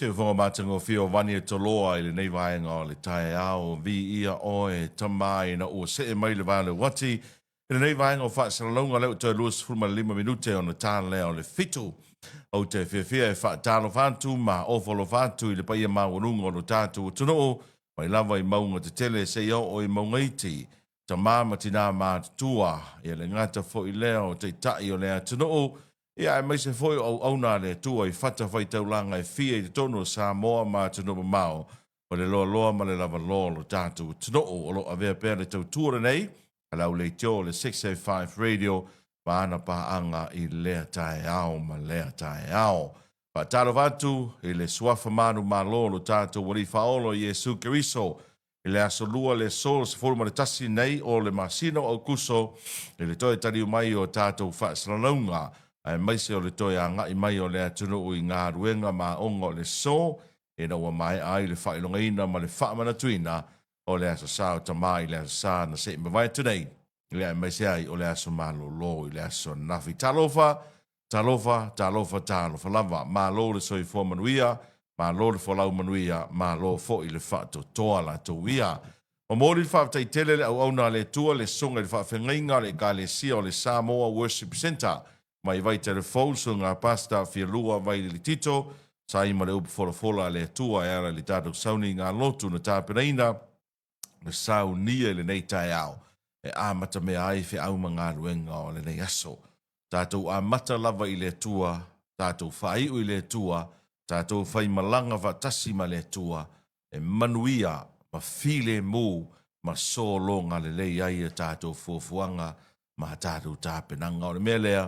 Se whonga mātango whio wani e toloa i le nei vaenga o le tae ao vi ia oe tamai na o se e mai le vale wati. I le nei vaenga o whaasalalonga leo toi luas fulma 5 minute o na tāna leo le fitu. O te whiawhia e whaatalo whantu ma ofolo whantu i le paia maurunga o lo tātu o tuno mai lava i maunga te tele se iau o i maungaiti. Ta māma tina mātua i le ngata fo i leo te tai o lea tuno ia e mai se foi au na le tua i fata fai taulanga e fia i tono sa moa ma tuno mao o le loa ma le lava lo tatu tuno o lo avea pēr le tau tua nei alau le tio le 685 radio ma ana pa anga i lea tae ao ma lea tae ao pa talo vatu i le suafa manu ma lo tatu wari faolo Jesu Keriso i le aso lua le sol se forma le tasi nei o le masino o kuso i le toi tari mai o tatu fa slalonga ai mai se o le toi anga i mai o le atunu o i ngā ruenga ma ongo le so e na ua mai ai le whailonga ina ma le whaamana tuina o le aso sao tamai le aso sa na se mawai tunei le ai mai se ai o le aso malo lo i le aso nafi talofa lava ma lo le soi fo manuia ma lo le fo lau manuia ma lo fo i le whaato toa la to ia o mori whaatai tele le au na le tua le songa le whaafengainga le ka le sia o le Samoa Worship Center mai vai telefon so ngā pasta fia lua vai li tito, sa ima le upu fola le tua e ara li tātou sauni ngā lotu na tāpereina, le sau nia le nei tai au, e āmata mea ai fia auma ngā ruenga o le nei aso. Tātou āmata lava i le tua, tātou whaiu i le tua, tātou whai malanga va tasi ma le tua, e manuia, ma file mū, ma sōlonga le lei ai e tātou fuafuanga, ma tātou tāpenanga o le mea lea,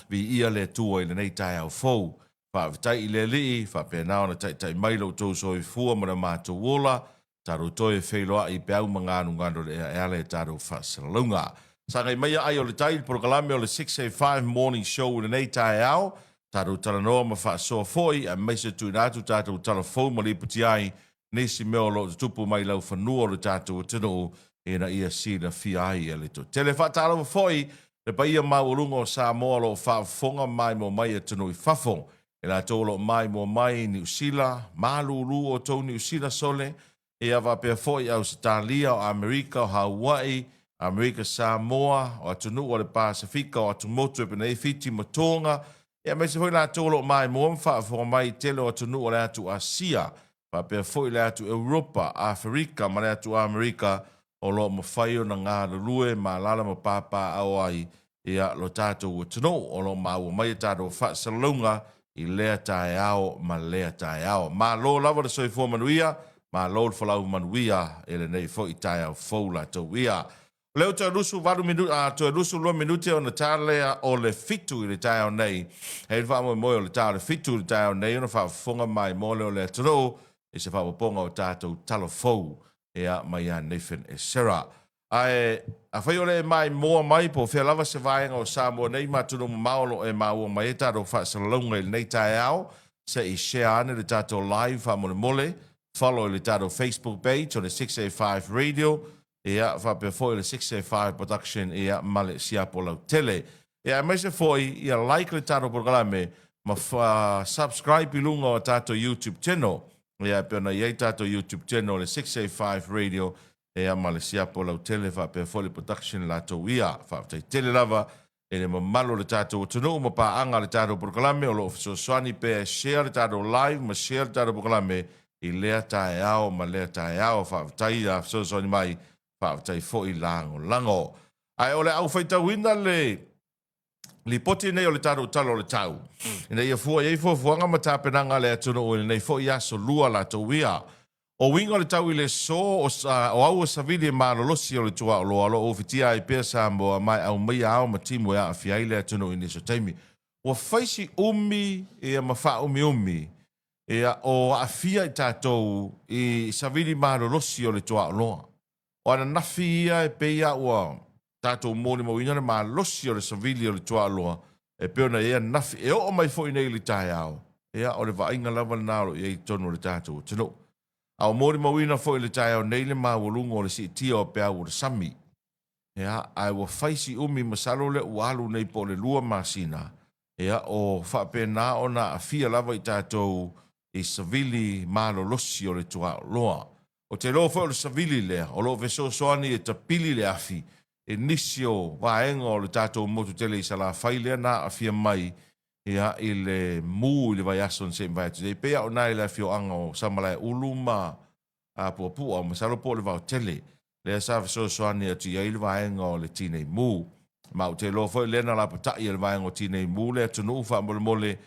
vi ia le tua i le nei tai au fau, whaavitai i le lii, whaapenao na tai mailo tau soi fua mana mātou wola, tātou toi e whailoa i peau mangānu ngāno le eale tātou whaasalalunga. Sa ngai mai ai o le tai, prokalame o le 685 morning show i le nei tai au, tātou talanoa ma whaasoa foi, a meise tui nātu tātou talafou ma li puti ai, nesi meo lo tupu mai lau whanua o le tātou tino ena ia sila fia ai e le to. Tele whaatalo foi, le pa ia maurunga o Samoa lo whaafonga mai mo mai e tino i whafong. E la tolo mai mo mai New Zealand, malulu o tau New Zealand sole, e awa pia foi au Italia o Amerika o Hawaii, Amerika Samoa, o atunu o le Pasifika o atumotu e pene fiti matonga, e a meise foi la tolo mai mo whaafonga mai tele o atunu o le atu Asia, pa pia foi le atu Europa, Afrika, ma le atu Amerika, o lo mawhaio na ngā rurue ma lala ma pāpā au ai ia lo tātou o tino o lo maua mai tātou whaasalunga i lea tae ao ma lea tae ao. Ma lo lava da soi fua manuia, ma lo le whalau manuia e le nei fo i tae au fau la tau ia. Leo toi rusu varu minuti, toi rusu lua minuti o na tālea o le fitu i le tae au nei. Hei wha mo o le tae le fitu i le tae au nei, ona whaafonga mai mo leo le tino, e se whaaponga o tātou talo fau. Ea mai a Nathan e Sarah. Ai, a whai ole mai moa mai po whea lava se vaenga o Samoa nei matuno maolo e maua mai e tātou whaasalalunga i nei tae au, se i share ane le tātou live wha mole mole, follow le tātou Facebook page o le 685 radio, ea whapea foi le 685 production ea male siapo lau tele. Ea mai se foi, ia like le tātou programe, ma subscribe i lunga o tātou YouTube channel, ia pena iei tātou YouTube channel le 685 radio ea Malaysia po lau tele whapea foli production la tau ia whapea tele lava e le mamalo le tātou tunu ma paanga le tātou proklame o lo ofiso swani pe share le tātou live ma share le tātou proklame i lea tae ao ma lea tae ao whapea ofiso swani mai whapea fo i lango lango ai ole au whaita wina le li poti nei o le tātou talo o le tau. Ina ia fua iei fuanga ma tāpenanga le atunu o nei fo i aso lua la tau ia. O winga le tau i le so o au o savili e malolosi o le tua o loa lo o fitia i pia Samoa mai au mai au ma timu e a fiai le atunu i niso taimi. O faisi umi e a mawha umi e a o a fia i tātou i savili malolosi o le tua o loa. O ana nafi ia e peia ua tātou mōni mawina ma losi o le savili o le tua aloa, e peona ea nafi, e o mai fo i nei li tae ao, ea o le vainga lava naro i ei tonu le tātou tino. Au mōni mawina fo i le tae ao nei le mawalunga o le si tia o pea o le sami, ea ai wa faisi umi masalo le ualu nei po le lua masina, ea o whapena o na a fia lava i tātou i savili malolosi o le tua loa. O te loa fo le savili lea, o lo veso soani e tapili le afi, e nisio vaenga o le tātou motu tele i sala whailea na a fia mai ia i le mū i le vai ason se vai atu. Dei pea o nai le fio anga o samalai uluma a puapua o masalo po le vau tele. Le sa veso soani atu ia i le vaenga o le tine mū. Ma o te loa fo i lena la patai le vaenga o tine mū le atu nuu wha mole mole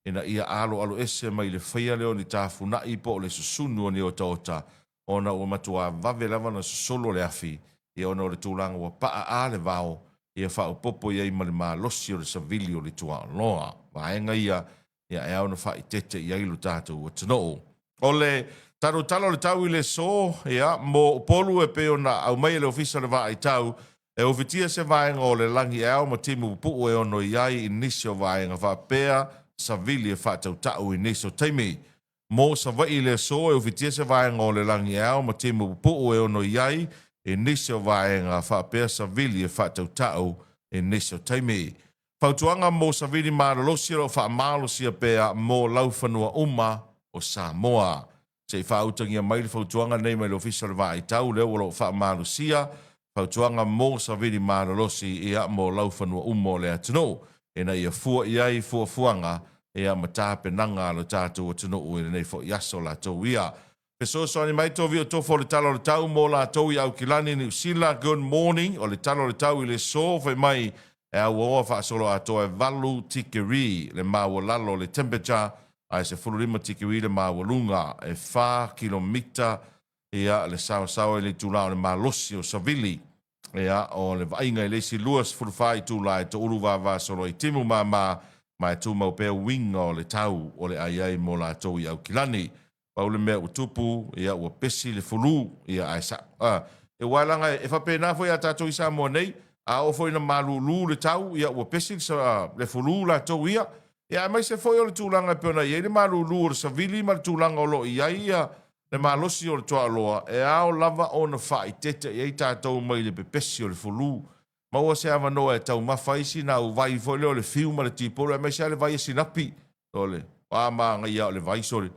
ina ia alo ese mai le whaia leo ni tāwhuna i po le susunu o ni o taota o na ua matua vave lava na susolo le afi ia ona o le tūlanga ua paa a le vao ia whao popo ia i mali maa losi o le savili o le tua loa. Vaenga ia e au na whai tete ia ilu tātou o tano. O le taro talo le tau i le so ia mo polu e peo na au mai le ofisa le vai tau e ofitia se vaenga o le langi au ma timu pu e ono iai inisio vaenga whapea savili e whatau tau inisio teimi. Mo sa vai le so e ofitia se vaenga o le langi au ma timu pu e ono iai inisio vaenga whapea savili e whatau tau inisio teimi. Fautuanga mo savili maralosi o whaamalosia pea mo laufanua uma o Samoa. Se whautangia mai le fautuanga nei mai le ofisa le vai tau leo o whaamalosia fautuanga mo savili maralosi ia mo laufanua uma o le atano. Ena ia fua iai fua fuanga ia matape nanga lo tātou o tano ue nei fo yaso la tau ia. Peso soani mai tovi o tofo le talo le tau mo la tau i au kilani ni usila. Good morning o le talo le tau i le so fai mai e au oa wha solo a toa e valu tikiri le maua lalo le temperature ai se fulurima tikiri le maua lunga e 4 kilomita ia le sawa e le tūlao le malosi o savili ia o le vainga i le si luas fulufai tūla e to uru wa solo i timu ma e tū mau pēo winga o le tau o le ai mo la tau i au kilani paule mea utupu ia ua pesi le fulu ia ai sa e wailanga e whapena fo ia tātou i sa mo nei a o foi na malulu le tau ia ua pesi le fulu la tau ia ia mai se foi o le tūlanga peona ia le malulu o le savili ma le tūlanga o lo ia le malosi o le toa loa e ao lava o na whai tete ia i tātou mai le pepesi o le fulu ma ua se awa noa e tau mawhaisi na u vai foi leo le fiu ma le tipolo e mai se ale vai e sinapi ole wa ma ngai o le vai sori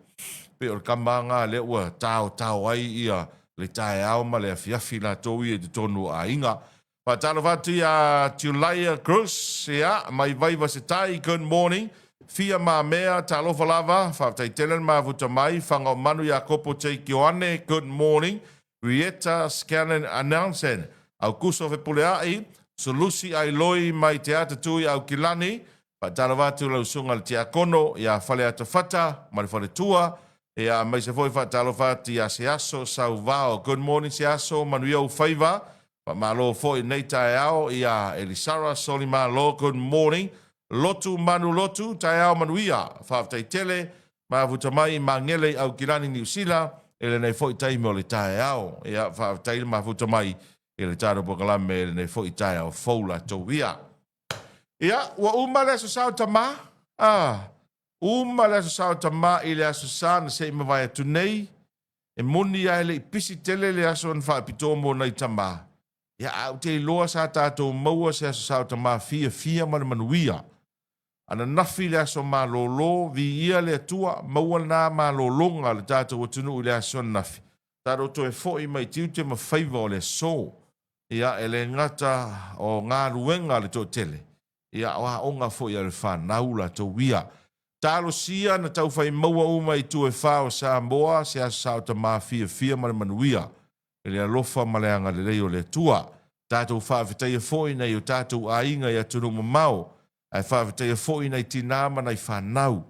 pe o le kamanga le ua tau ai ia le tae ao ma le afiafi la tau ia te tonu a inga. Pa talo vatu ia Tiulaia Cruz, ia, mai vai vasetai, good morning. Fia ma mea, talo falava, whaftai telen ma vuta mai, whanga manu ia kopo te kioane, good morning. Rieta Scanlon announcing, au kuso fe puleai, solusi ai loi mai te atatui au kilani, pa talo vatu lau sunga le te akono, ia fale ata fata, mai fale tua, ia mai se foi fa talo vatu ia seaso, sau vao, good morning seaso, manu ia u faiva, pa malo foi nei tae ao ia Elisara soli malo good morning lotu manu lotu tae ao manuia whaftai tele ma vuta mai ma ngele au kirani New Zealand ele nei foi tai mo le tae ao ia whaftai ma vuta mai ele taro pokalame ele nei foi tae ao foula towia ia ua umale aso sao tama umale aso sao tama ile aso sana se ima vai atu nei e moni a ele pisi tele le aso an whaapitomo nei tama ia au te loa sa tātou maua se aso sao ta maa fia manuia. Ana nafi le aso maa lolo, vi ia le atua, maua na maa lolonga le tātou atunu i le aso nafi. Tātou to e foi mai tiu te mawhaiva o le so. Ia ele ngata o ngā ruenga le tō tele. Ia o onga foi ale whanau la tō wia. Tālo sia na tau whai maua uma i tu e whao sa moa se aso sao ta maa fia manuia. Ele alofa maleanga le leo le tua. Tātou whawhitai foi nei o tātou ainga i aturunga mau. Ai whawhitai foi nei tinama nei whanau.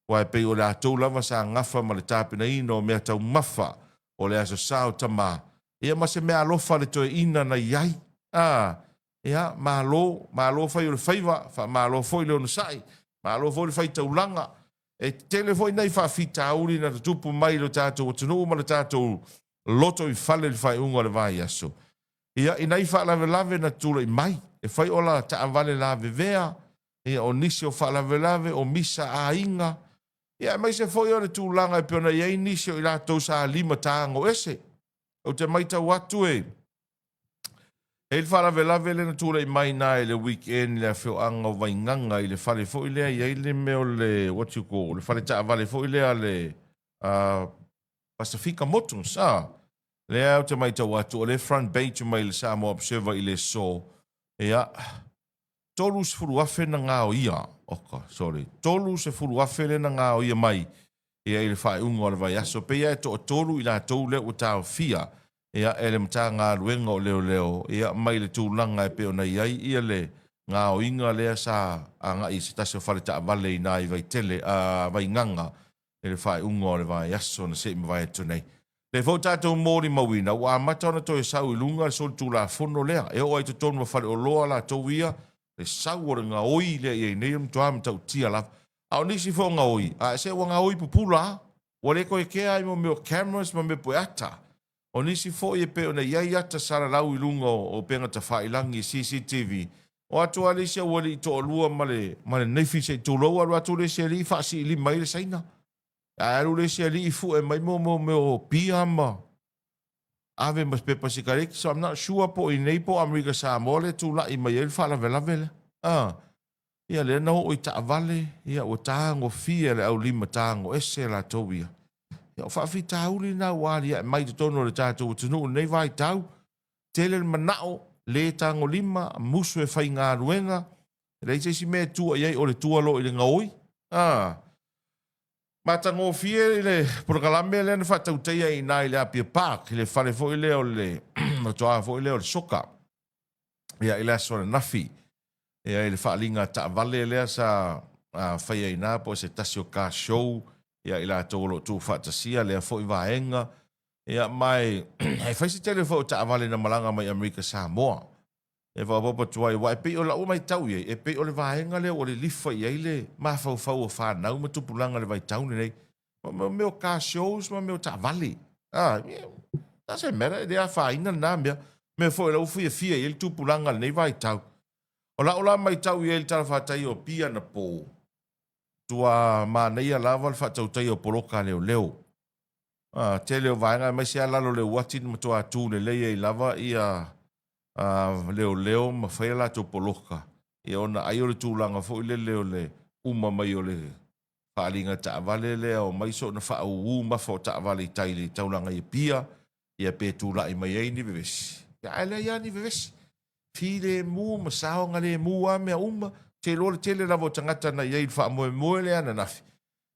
Wai pei o le atou lava sa ngafa ma le tāpina ino mea tau mafa. O le aso sao tama. Ia mase mea alofa le toe ina na iai. Ia malo fai o le whaiva. Malo foi leo nasai. Malo foi le whai taulanga. E tele foi nei whawhita auri na tupu mai lo tātou o tunu ma le tātou loto i fale le fai unga le vai aso. Ia inai fa lave na tula i mai. E fai ola ta avale lave vea. Ia o nisi o fa lave o misa a inga. Ia mai se foi o le tūlanga e peona iei nisi o i lato sa lima tāngo ese. O te maita watu e. E il fa lave le na tula i mai na le weekend le feo anga o vainganga i le fale fo i lea iei le meo le what you call. Le fale ta avale fo i lea le Pacifica Motors, lea o te mai tau atu, o le front page mai le Samoa Observer i le so, ia, tolu se furu afe na ngā o ia, tolu se furu afe le na ngā o ia mai, ia i le whae unga o le vai aso, pe ia e to o tolu i la tau leo o tau fia, ia ele mta ngā ruenga o leo, ia mai le tūlanga e peo nei ai, ia le ngā o inga lea sa, a ngā i se tase o whare ta vale i nai vai tele, vai nganga, e le whae unga o le vai aso na se ima vai atu nei. Le fau tātou mōri mawina, wa matana to e sau i lunga, le sol tū la fono lea, e o ai te tonu wa whare o loa la tau ia, le sau o ngā oi lea i nei, mtu am tau tia la, a o nisi fo ngā oi, a se o ngā oi pupula, wa le koe kea ai mo meo cameras ma me poe ata, o nisi fo i e pe o na iai ata sara lau i lunga o penga ta whailangi CCTV, o atu a lesia wali i to o lua ma le neifi se tū loa, ru atu lesia li whaasi i li mai le saina, a aru lesia li i fu e mai mo meo piyama, ave mas pepa si karek, so I'm not sure po i nei po Amerika Samoa le tū la i mai el whala vela vela, ia le na o i ta vale, ia o tāngo fia le au lima tāngo ese la tau ia. Ia o whawhi tāuli nā wāri ia mai te tono le tātou tunu nei vai tau, tele manao, le tāngo lima, musu e whai ngā ruenga, rei se si mea tua iei o le tua lo i le ngaoi. Mata ngō fie i le prokalame le na whatau teia i nā i le apia pāk, i le whare fo i le o le, no toa fo i le o le soka, ia i le aso le nafi, ia i le whaalinga ta vale lea sa whaia i nā po se tasio ka show, ia i la tōlo tū whatasia lea fo i vaenga, ia mai, hei whaisi tele fo ta vale na malanga mai Amerika Samoa, e whapapa tuai, wa e pei o la o mai tau e pei o le vaenga lea o le lifa i eile, ma fau o whanau, ma tupulanga le vai taune nei, ma meo ka shows, ma meo ta vale, doesn't matter, e a whainga na mea, mea fo i la ufi e fia i ele tupulanga le nei vai tau, o la mai tau i ele tala whatai o pia na pō, tua māneia lava le whatautai o poloka leo. Te leo vaenga, mai se alalo leo watin matua tūne leia i lava ia leo ma whaela to poloka. Ia ona ai o le tūlanga fo i leo le uma mai o le whaalinga taavale lea o mai so na whaau mafa o taavale i taile taulanga i pia, ia pe tūla i mai ei ni vevesi. Ia aile ia ni vevesi. File mu, masaonga le mu a mea uma, te lole tele lava o tangata na iei wha moe le ana nafi.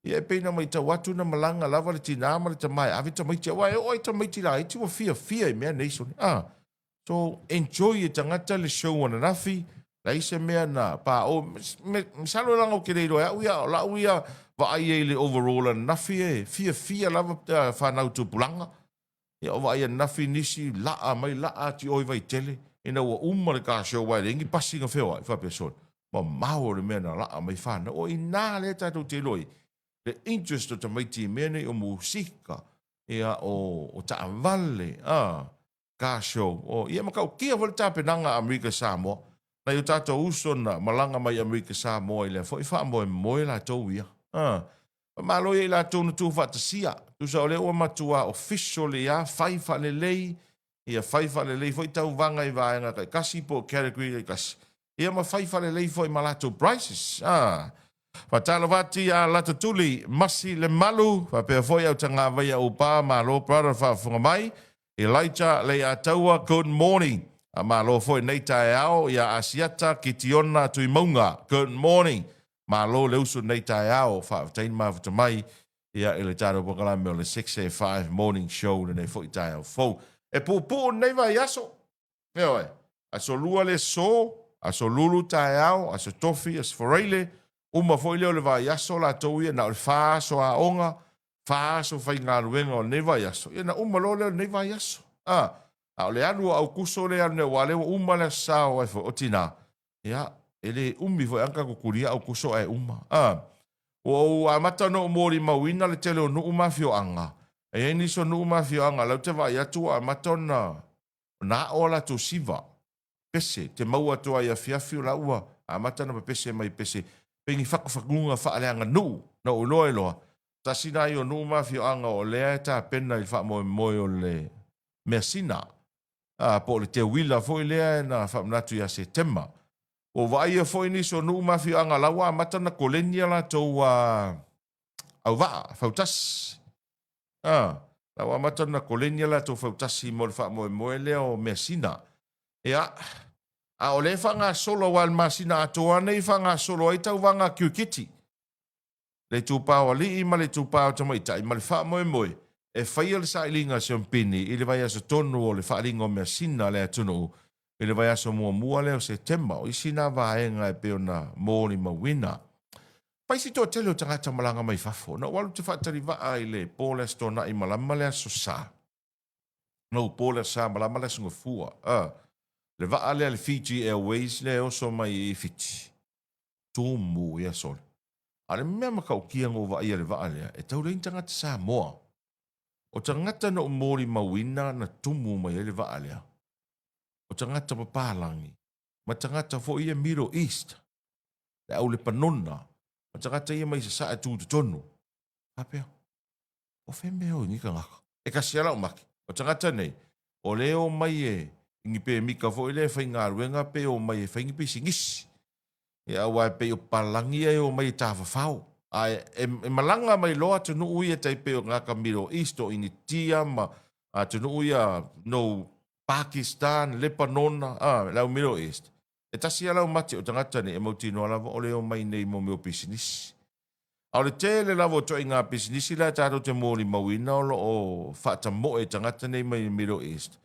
Ia e peina mai ta watu na malanga lava le tina ama le ta mai. Awe ta maiti awa e oi ta maiti la. E tiwa fia i mea neisoni. So enjoy e tangata le show ana nafi. La isa mea na pa o misalo langa o kereiro e au ia o lau ia wa ai e le overall ana nafi e. Fia lava whanau tu pulanga. Ia o wa ai nafi nisi laa mai laa ti oi vai tele. Ina ua umare ka show wai rengi pasinga whewa i whapea soni. Ma mau le mea na laa mai whana. O i nā le tātou te loi. Le interest o ta maiti mea nei o musika. Ia o ta vale. Ka show. O ia makau kia wale tāpenanga Amerika Samoa. Na i tātou uso na malanga mai Amerika Samoa i lea. Fo i wha moe la tau ia. Ma loia i la tau na tū whatasia. Tu sa o le ua matua official ia. Whaifa le lei. Ia whaifa le lei. Fo i tau vanga i vaenga kai kasi po category i kasi. Ia ma whaifa le lei fo i malato prices. Whatala wati a lata tuli, masi le malu, whapea fo i au tanga vai a upa, ma lo brother whafunga mai, Elijah le a taua, good morning. Ma lo fo i neita e ao, ia asiata ki tiona tui maunga, good morning. Ma lo le usu neita e ao, whaaftain ma futa mai, ia ele tāro pokala meo le 6A5 morning show, le nei fo i tai au fo. E pūpū nei vai aso, meo e, aso lua le so, aso lulu tae au, aso tofi, aso foreile, uma foi leo le vai aso la tau ia, na o le whaaso a onga, whaaso whai ngā ruenga o ne vai aso. Ia na uma lo leo ne vai aso. A o le anu au kuso le anu ne wale, uma le sao e fo o tina. Ia, ele umi foi anka kukuria au kuso e uma. O a mata no mori mawina le tele o nu uma fio anga. E eni so nu uma fio anga, lau te vai atu a matona na ola to siva. Pese, te maua toa ia fiafio la ua, a matana pa pese mai pese, pengi whakawhakunga whaaleanga nu, na uloa loa. Ta sina i o nu mawhio anga o lea ta pena i whamoe o le mea sina. Po le te wila foi lea na whamnatu ia se tema. O vaia foi nis o nu mawhio anga la ua, a matana kolenia la tau au waa, whautas. La wa matana kolenia la to fautasi mo le fa mo le o mesina. Ia a o le fanga solo wal masina atoa nei fanga solo ai tau wanga kiukiti. Le tupā o li ima le tupā o tamaita i ma le fa mo e whaia le sailinga se pini i le vai aso tonu o le whaalinga o mesina le atunu i le vai aso mua le o September o isina vaenga e peona mōni mawina. Paisi tō tele o tangata malanga mai fafo. Na walu te whaatari waa i le pōle stona i malama le aso sa. No pōle sa malama le aso ngafua. Le waa le Fiji Airways le oso mai i fiti. Tōmu i asole. Ale mea makau kia ngō wa ia le waa lea. E tau rein tangata sa moa. O tangata no mōri mawina na tumu mai le waa lea. O tangata papalangi. Ma tangata fo ia Middle East. Le au le panona. Ma tangata ia mai sa e tūtu tonu. Hapea. O wheme o nika ngaka. E kasi ala o maki. O tangata nei. O leo mai e ingi pe mika fo ile whai ngā ruenga pe o mai e whaingi pe singisi. E awa pe o palangi e o mai e tāwhawhau. E malanga mai loa tunu ui e tai pe o ngaka Middle East o ini tia ma tunu ui a no Pakistan, Lebanon, lau Middle East. E tasi alau mati o tangata ni e mauti no alawa o leo mai nei mo meo business. Au le tele lavo to i ngā business la tātou te mōri mawina o whaata mo e tangata nei mai Middle East.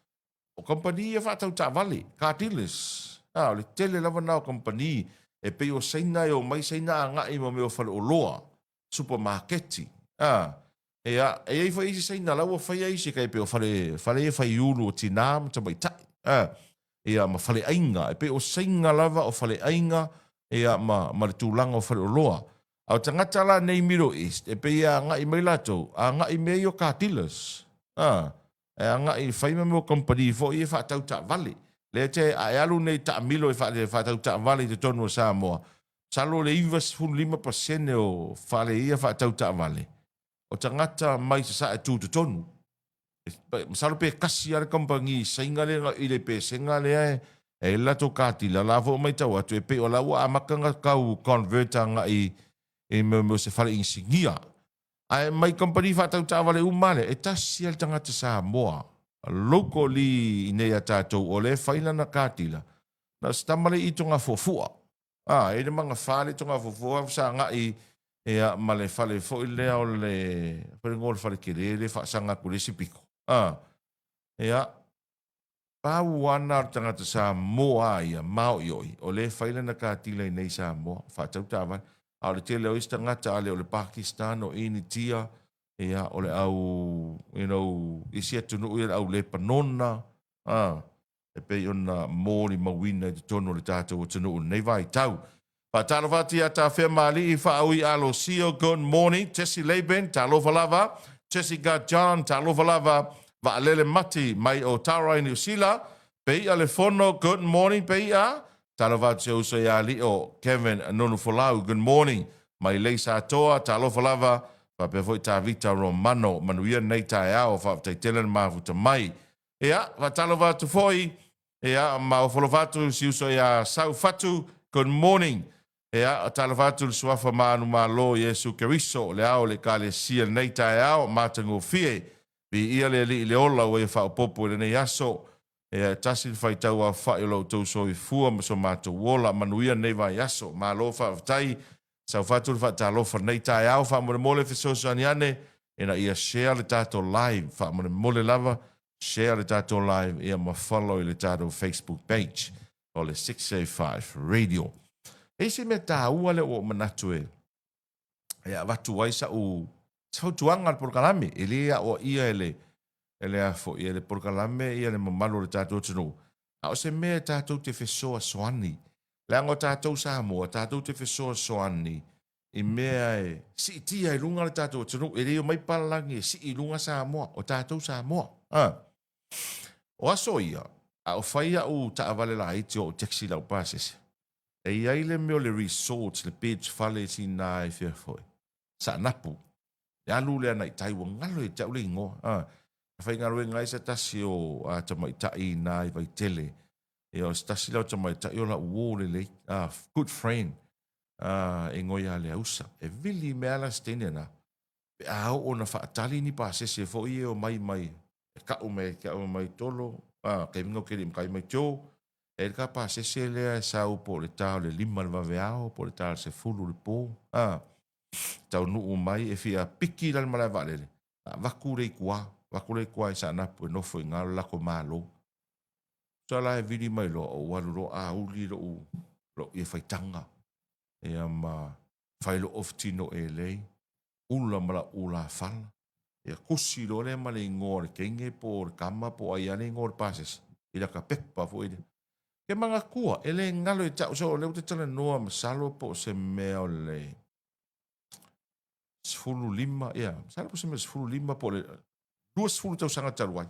O company e whaatau tā vale, car dealers. O le tele lava nao company e pe o seina e o mai seina a ngai mo meo whale o loa, supermarketi. E ei whai isi seina lau o whai eisi kai pe o whale e whai ulu o tinām ta mai tai. E ma whale ainga, e pe o seinga lava o whale ainga, e ma le tūlanga o whale o loa. Au tangata la nei Middle East, e pe a ngai mai lato, a ngai mei o car dealers. E a ngai whaima meo company fo i e whaatau ta vale. Le te a alu nei ta milo e whaatau ta vale te tonu o Samoa. Salo le ivas 5% o whale i e whaatau ta vale. O tangata mai sa e tūtu tonu. Salo pe kasi ar company sainga le i le pe senga le e lato kati la lavo mai tau atu e pe o laua a makanga kau converta ngai e mo se whale insignia. Ai mai company whaatau ta vale umale e tasi al tangata Samoa. Loko li nei a tātou o le whaila na kātila. Na stamale i tonga fofua. E le manga whale tonga fofua sa ngai e a male whale fo i lea o le wharingol whale kere le whaasanga kuresi piko. E a pāu ana ar tangata Samoa ia mao ioi o le whaila na kātila i nei Samoa. Whaatau ta vale. A le tele o istangata ale o le Pakistan o ini tia ia o le au, isi atunu ui au le panona, e pei ona mōri mawina te tono le tātou o tunu nei vai tau. Pa talo vati a tā whea mali i wha au i alo sio, good morning, Tessie Laban, tā lofa lava, Tessie Gajan, tā lofa lava, va alele mati mai o Tarai New Zealand, pei a le fono, good morning, pei a, talo vati o so ia li o Kevin Nonu Folau, good morning, mai leisa atoa, tā lofa lava, pa pe foi ta vita romano manuia nei tai ao fa te telen ma futa mai va talo va tu foi ma o folo vatu si uso ia sau fatu good morning talo vatu suafa manu malo Yesu Keriso le ao le kale sia nei tai ao matango fie bi ia le ola o fa popo le nei aso tasil fai tau a fa lo to so i fu so mato wola manuia nei va yaso malo fa tai sau fatu le whaatalo whanei tae au wha mole fi sosaniane ina ia share le tato live wha mole lava share le tato live ia ma follow le tato Facebook page o le 685 radio eisi me ta ua le o manatu ia watu waisa u sau tuanga le porkalame ili o ia ele afo ia le porkalame ia le mamalo le tato tunu a o se mea tato te fesoa soani le ango tātou Samoa, tātou te whesoa soani, i mea si tia i runga le tātou tunu, e reo mai palangi si i runga Samoa, o tātou Samoa. O aso ia, a o whaia o ta avale la iti o taxi lau pāsese. E iai le meo le resorts, le beach whale si nā e whia foi. Sa napu, e alu le anai taiwa ngalo e tau le ingoa. Whai ngaro e ngai sa tasi o tamai tai nā i vai tele, e o stasi lau tamai ta i o la uo le good friend e ngoi a le ausa e vili me ala stene na Pe au ona whaatali ni pasese fo i o mai mai. E ka o mai tolo. Kei mingo kere mkai mai tō. E ka pasese lea e sau po le tau le lima le vaveao, po le tau se fulu le pō. Tau nuu mai e fia piki lan malai valele. Waku rei kua i sa napu e nofo i ngalo lako malo. Sa la e vidi mai lo o walu lo a uli lo i e whaitanga. E ama whailo of tino e lei. Ula mala ula fala. E kusi lo le male ngore kenge po kama po ayane ngore pases. Ila ka pepa fo ide. Ke manga kua ele ngalo e tau so le te tala noa masalo po se mea o le sfulu lima ya masalo po se mea sfulu lima po le dua sfulu tau sanga taruai.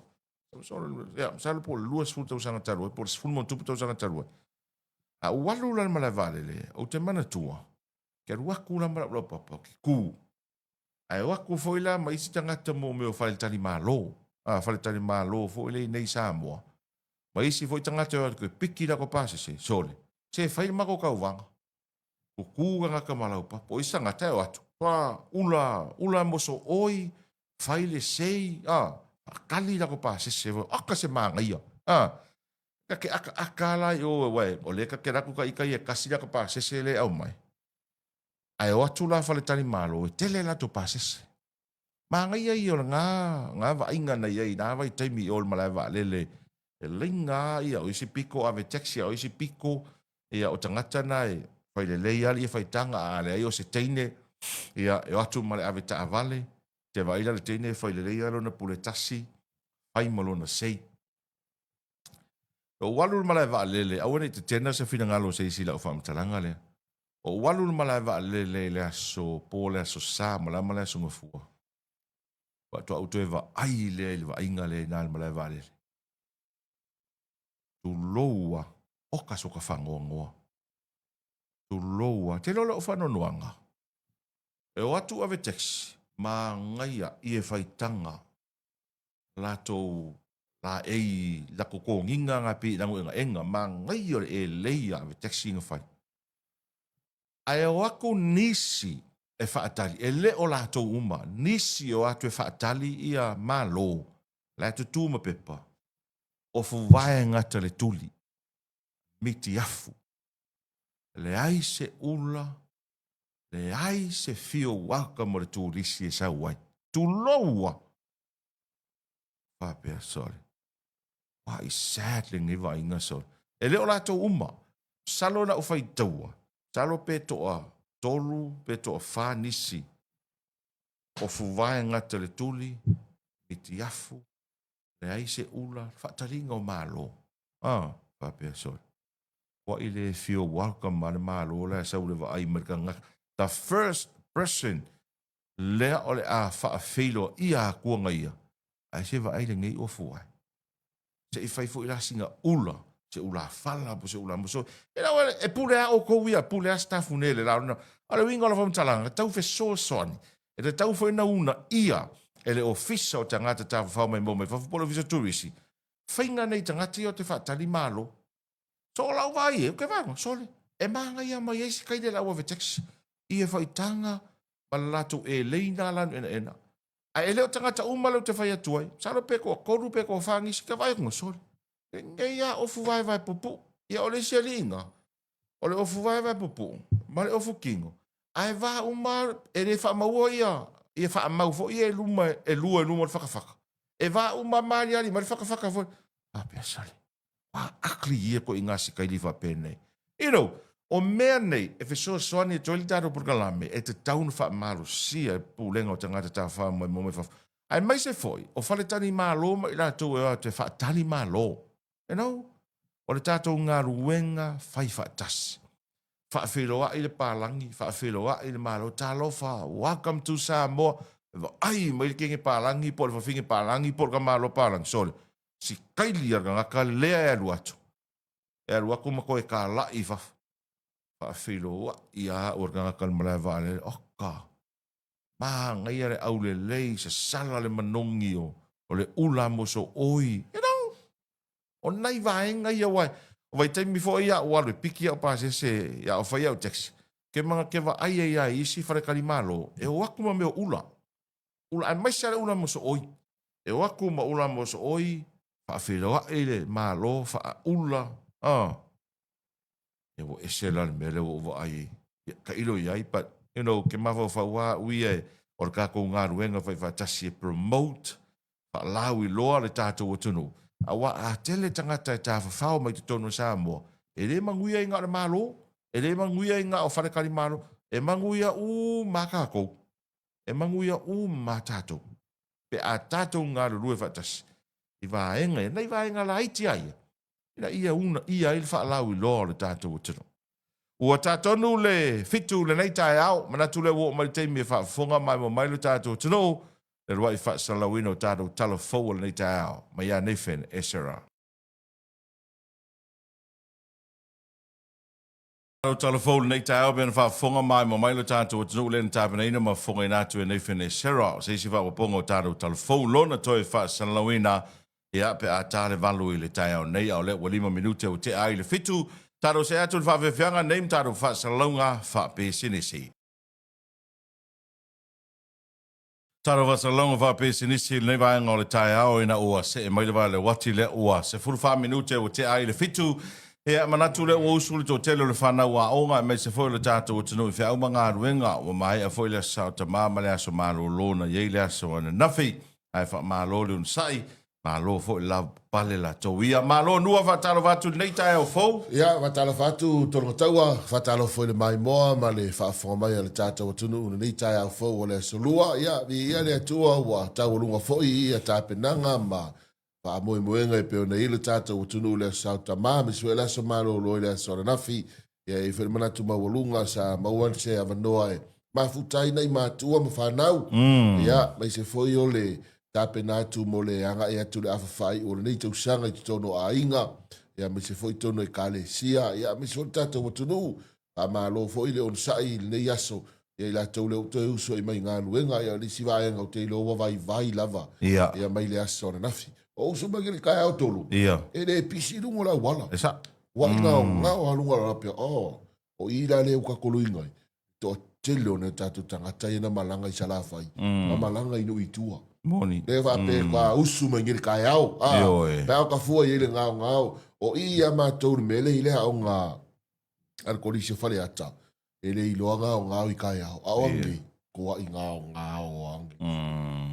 Ya masalo po lua sfulu tau sanga taruai po sfulu mo tupu tau sanga taruai. A walu lan mala vale le o te mana tua. Ke ruaku lan mala papa ki ku. Ai waku foi la ma isi tangata mo me o fale tali malo. Fale tali malo foi le nei Samoa. Ma isi foi tangata o ko piki la ko pase se sole. Se fai ma ko kauwanga. Ko kuga nga kamalau pa. Po isa ngata o atu. Pa ula moso oi fai le sei. Kali la ko pase se aka se manga ia. Ka akala yo we o le ka kera ku ka ika ia kasi la ko pase se le au mai. Ai o atu la fale tali malo e tele la to pases. Ma nga ia i o nga va inga na ia i na vai taimi o malai va lele. E linga ia o isi piko ave taxi o isi piko ia o tangata na e fai le leia li e fai tanga a le ai o se teine ia e o atu malai ave ta avale. Te va ila le teine fai le leia lo na pule tasi. Fai malo na sei. O walu malai va lele au ne te tena se fina ngalo se isi la o whamtalanga le. O walu malai va lele le aso po le aso sa malai aso ngafua. Wa to auto eva ai le va inga le na malai va lele. Tu loua o ka soka fango ngoa. Tu loua te lola o whano noanga. E o atu ave taxi ma ngaia i e whaitanga latou la ei la koko nginga nga pi lango enga ma ngaia e leia ave taxi nga whai. Ai o ako nisi e whaatali, e le o latou uma, nisi o atu e whaatali ia malo, la tu tūma pepa, o fuwae ngata le tuli, miti afu, le ai se ula, le ai se fio waka mo le tūrisi e sa wai, tu loua, whapea sore, wa i sadle ngiwa inga sore, e le o latou uma, salo na ufai taua, salo pe toa, tolu pe toa whanisi, o fuwae ngata le tuli, miti afu, le ai se ula, whaataringa o malo. Whapea sore. Wa i le fio welcome ma le malo, le sa ule wa ai marika ngaka. The first person, lea o le a whaafeilo i a kuanga ia. Ai se wa ai le ngei o fuwae. Se i whaifo i la singa ula, se ula fala, po se ula moso. E la wale, e pule a o kouia, pule a staffu nele, la ona. Ale winga la whamtalanga, tau fe so soani. E te tau fo ina una ia, e le ofisa o tangata tafu whao mai mōmei, whafupolo visa turisi. Whainga nei tangata i o te whaatali malo. So lau vai e, ke vanga, sole. E manga ia mai eisi kaide lau ave taxi. I e whaitanga, malatu e leina lanu ena. A e leo tangata umalo te whai atuai. Salo peko, koru peko, whangisi, ke vai kunga, sole. E ia ofu vai vai pupu. Ia ole sia linga. Ole ofu vai vai pupu. Male ofu kingo. Ai va uma e le wha maua ia. Ia wha mau fo ia e luma e lua le whakawhaka. E va uma mali ali, mali whakawhaka fo. Pia sale. Wa akli ia ko ingasi kai li whapene. You know, o mea nei, e whesoa soani e toili tātou purkalame, e te taunu wha maru sia e pūlenga o te ngata tā wha mai mō me wha. Ai mai se foi, o whale tani mālo ma i la tō e o te wha tani mālo. You know? O le tātou ngā ruenga whai wha tasi. Wha whiloa i le pālangi, wha whiloa i le mālo, tā lofa, welcome to Samoa. Ai, mai le kenge pālangi, po le whawhinge pālangi, po le ka mālo pālangi, sole. Si kaili arga ngaka lea e alu atu. E alu aku mako e ka lai whaf. Wha whiloa i a urga ngaka le malai vāle, oka. Mā ngai are au le lei, sa sala le manongi o le ula moso oi. You know? O nai vaenga ia wai. O vai taimi fo ia o alu, piki au pāse se, ia o whai au taxi. Ke manga ke wa ai ai ai isi whare kalimalo, e o aku ma meo ula. ula mai sale ula mo so oi. E waku ma ula mo so oi, fa filo ele ma lo fa ula. E wo esela me le wo ai. Ka ilo yai, but you know, ke mafo fa wa ui e or ka ko ngā ruenga fa tasi promote fa lawi loa le tātou o tunu. A wa a tele tangata e tā whawhau mai te tono sa mo. E le manguia i ngā le malo, e le manguia i ngā o whanekari malo, e manguia u makako, e manguia u mātātou. Pe a tātou ngā le rue whatas. I wāenga e, nei wāenga la iti aia. Ina ia il whaalau i loa le tātou o tunu. Ua tātonu le fitu le nei tae au, manatu le wo mai teimi e whaafonga mai mo mai le tātou o tunu, le rua i whaasalawino tātou tala fau le nei tae au, mai a nefen esera. Tala fau le nei tae au, bena whaafonga mai mo mai le tātou o tunu, le tāpana ina ma fonga i nātu e nefen esera, se isi whaaponga o tātou tala fau lona toi whaasalawina, e ape a tāle valu i le tae au nei au le wa 5 minute o te ai le fitu, taro se atu whawewhianga neim taro whaasalonga whapesinisi. Taro whaasalonga whapesinisi nei vaenga o le tae ao ina ua se e maile le wati le ua se 4 minute o te ai le fitu. Ea manatu le ua usuli tō telo le whanau a onga me se foi le tātou o tanu i whia umanga ruenga o mai a foi le sao ta māma le aso mālo lona yei le aso ana nafi ai wha mālo le un sai. Malo fo la pale la toia malo nua fatalo vatu nei tae o fo ia fatalo vatu tolo taua fatalo fo le mai moa ma le fa forma ia le tata o tunu nei tae o fo le solua ia le tua wa tau lunga fo ia tapenanga ma fa mo moenga pe nei le tata o tunu le sauta ma me suela so malo lo le so nafi ia i fer mana tu ma lunga sa ma wan se avanoa ma futai nei ma tua ma fa nau ia mai se fo yo le tapena tu mole anga e atu le afafai o nei tau sanga i tono a inga ia me se foi tono e kale sia ia me se tato o tunu a malo foi le on sai le yaso ia la tau le to uso i mai ngā luenga ia li siva anga o te lo vai lava ia mai le aso na nafi o so magil kai au tolu ia e le pisi lungo la wala esa wa nga o lungo la pe o ira le ka koluinga to telo ne tato tangata ina malanga i sala fai malanga ino itua Moni. Leva pe kwa usu mangiri kai au. Pe au ka fua yele ngau. O ia mātou mele ile au ngā alkolisi whare ata. Ele i loa ngau ngau i kai au. Au angi. Koa i ngau angi.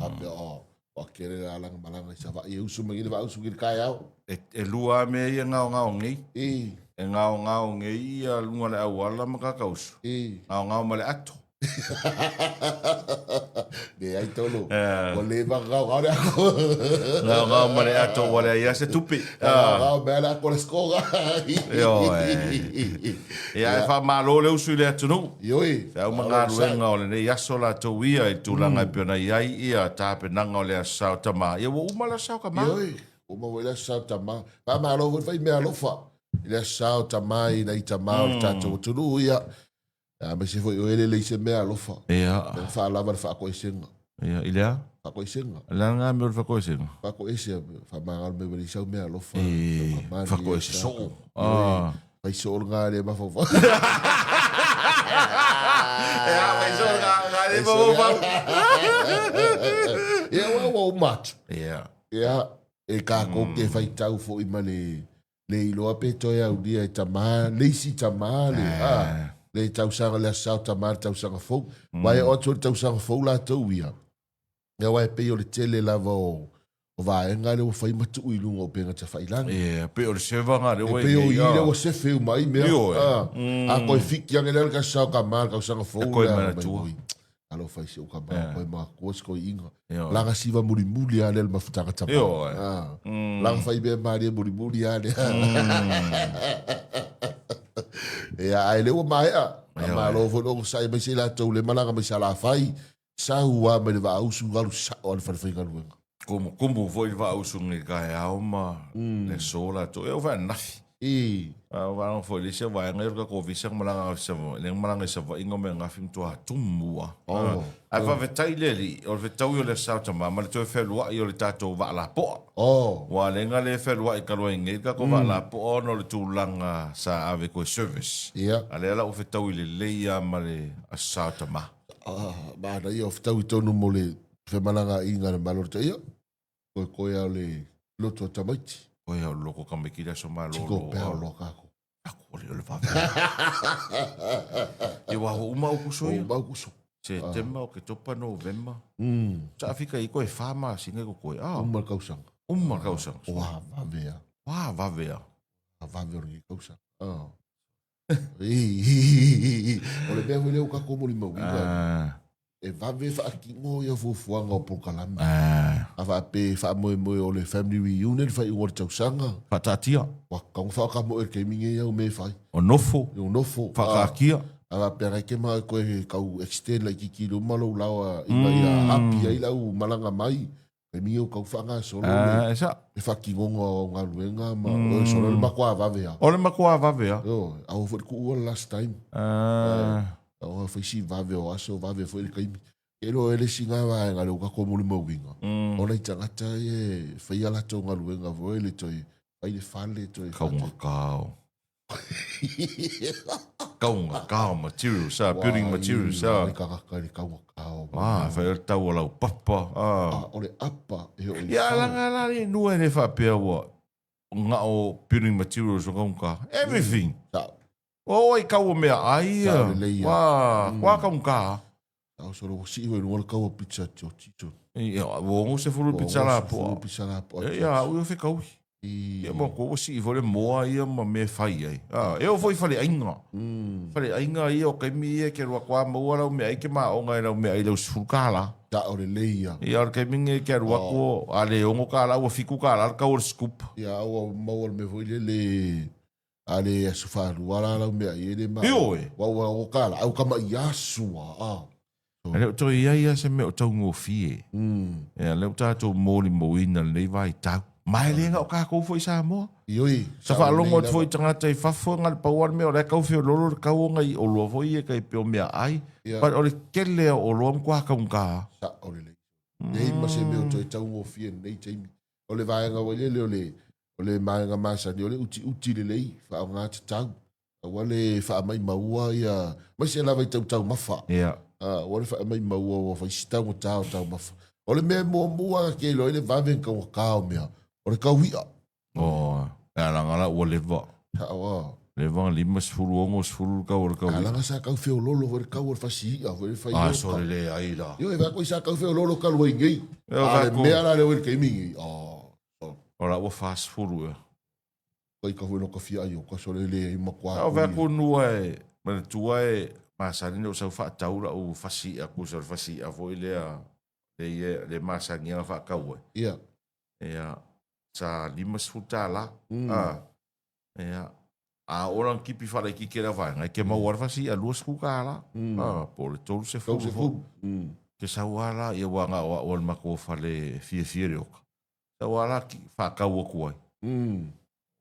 Ape o kere la langa malanga i sawa. I usu mangiri wa usu ngiri kai au. E lua me ia ngau ngi. E ngau ngi ia lunga le au ala makakausu. Ngau male ato. De ai tolo. O le va ngau le ako. Ngau male ato wale ia se tupi. Ngau mele ako le skoga. Yo e fa malo le usu le atunu. Yo Fa mga ruenga o le ne yaso la to ia i tulanga i pena iai ia tape nanga o le asau tama. Ia wo umala sau ka ma. Yo uma wo le asau tama. Pa malo wo fai me alofa. Le asau tama i nei tama o tato tunu ia. Me se foi ele le se mea lofa. Ia. Fa lava fa ko isenga. Ia, ilea? Fa ko isenga. La nga me fa ko isenga. Fa ko ise fa ma me le sa mea lofa. Fa ko ise so. Fa so nga le ma fa. Ja, fa so nga le ma fa. Ia wa mat. Ia. Ia e ka ko ke fa tau fo i male le ilo pe to ya u dia tama le si tama le le tau sanga le sao tamar tau sanga fou. Vai o tau sanga fou la tau ia. Ia wai pe o le tele lava o vaenga le o fai matu i lunga o penga te whailanga. Ia, pe o le sevanga le wai. Pe o ile o se feu mai mea. A koe fiki ange lel ka sao ka mar ka sanga fou. A koe mana tua. Alo fai se o ka mar koe maa koe sko inga. Langa siva muri a lel mafutanga tama. Langa fai bea maria muri a lel. Ia ai le o mai a malo fo lo sai me se la to le malanga me sala fai sa ua me va usu galu sa o fa fa galu como foi va usu ngi kai alma le sola to eu va na va foi le se va ngi ka ko visa malanga se le malanga se va ingo me ngafim to atumua ai va vetai le o vetau le sa ta ma le to fe lo i le tato va la po wa le nga le fe lo i ka lo ngi ka ko va la po no le tulanga sa ave ko service ale la o vetau le ia ma le sa ta ma ba da io vetau to no mo le Whemalanga inga na malor te ia. Koe au le loto tamaiti. Koe au loko kamekira so malo. Tiko pea o loka ako. Ako le whawea. E waho uma o kusoia. O mau kuso. Se tema o ke topa November. Sa Afrika i koe whama singa ko koe. Uma kausanga. Uma kausanga. Wā vavea. Wā wawea. Vavea ringi kausanga. O le mea wile o kako mori mawinga. E vave whaakingo ia fuafuanga o pokalami. A whaape whaamoe moe o le family reunion whai ngore tausanga. Whatatia. Wakang whakamo e ke minge iau me whai. O nofo. O nofo. Whakaakia. A whaape rai ke maa koe kau extend lai ki kilo malo lawa ina ia hapi ai lau malanga mai. Ke minge o kau whanga solo. Esa. E whakingonga o ngā luenga ma. O solo le makua vavea. O le makua vavea. Au whare kuua last time. O whaisi vave o aso vave foi le kaimi. E lo ele singa wa ngale o kako muli mawinga. O nei tangata e whaia lato ngā luenga voi le toi. Whai le whale toi. Kaunga kao. Kaunga kao material sa. Building material sa. Nei kakaka le kaunga kao. Whai o tau o lau papa. O le apa. Ia langa lani nua ne whapea wa. Ngā o building materials o kaunga. Everything. O i kau mea aia. Wā kaunga. Au soro si o no kau pizza tio tito. Ia, wo se fulu pizza la po. Pizza la po. Ia, o fe kau. Ia mo ko si vole moa ia ma me fai ai. Eu foi fale ainga. Fale ainga ia o kai mi ke ro kwa mo ora me ai ke ma o ngai ro me ai lo sfukala. Da o le leia. Ia o kai mi ke ro ko ale o kala o fiku kala ka o scoop. Ia o mo me foi le ale a sufaru wala la me ai le ma. Wa o kala au kama iasua. Ale to ia se me o tau ngo fie. E le ta to moli mo ina le vai ta. Mai le nga o ka ko foi sa mo. Ioi. Sa fa longo foi tanga tai fa fo ngal pa war me o le ka fio lolo ka o ngai o lo foi e kai pe o me ai. Pa o le kele o lo am kwa ka unka. Sa o le. Nei ma se me o to tau ngo fie nei taimi. O le vai nga o le mai nga masa ni o le uti le lei fa nga tau. O le fa mai maua ia. Ma se la vai tau mafa. Ia. Wale fa mai maua o fa sta mo tau mafa. O le me mo mua ke lo le vaven ka o ka o mea. O le ka wia. Ala ngala o le va. Le va lima sfuru ongo sfuru ka o le ka wia. Ala sa ka feo lolo o le ka o fa si a o le fa. So le ai la. Yo e va ko sa ka feo lolo ka lo ngai. Me ala le o ke mingi. Ora o fast food. Ko ka no ka fia yo ka so le ma kwa. O va ko no e, ma tu e masani no sa fa taura o fasi a ku sa fasi a foi le masani a fa ka o. Ia. Ia sa lima sfuta la. Ia a orang kipi fa ki kera va ngai ke ma war fasi a luas ku ka la. Por le tolu se fu. Ke sa wala ia wa nga o ma ko fa le fie ro. Sa wala ki fa ka o ku ai.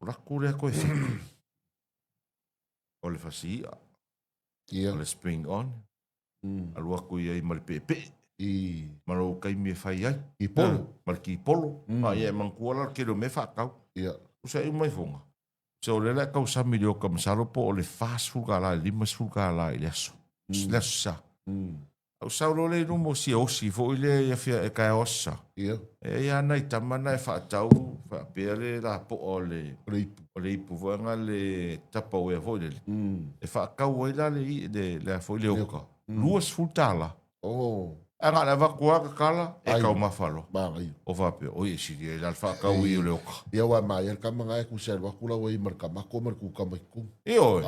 Ora ku le ko fi. O le fasi o le spring on. Alua ko ia i mal pepe. Maro kai me fai ai. I polo. Mal ki polo. Ia man kuala ke lo me fa kau. Ia. Usa i mai fonga. So le la kau sa milio kam salo po o le fast food kala, lima food kala i leso. Leso sa. Au sa lo le no mo si o si fo ile ia fia e kai ossa. Ia. E ia nai tamana e fa tau fa pele la po o le ipu vanga le tapa o e fo le. E fa kau ai la le fo le oka. Luas futala. Anga la va kua kala e kau mafalo. O va pe o si le la fa kau i le oka. Ia wa mai el kamanga e ku ser wa kula wa i marka mako marku kamaiku. Io.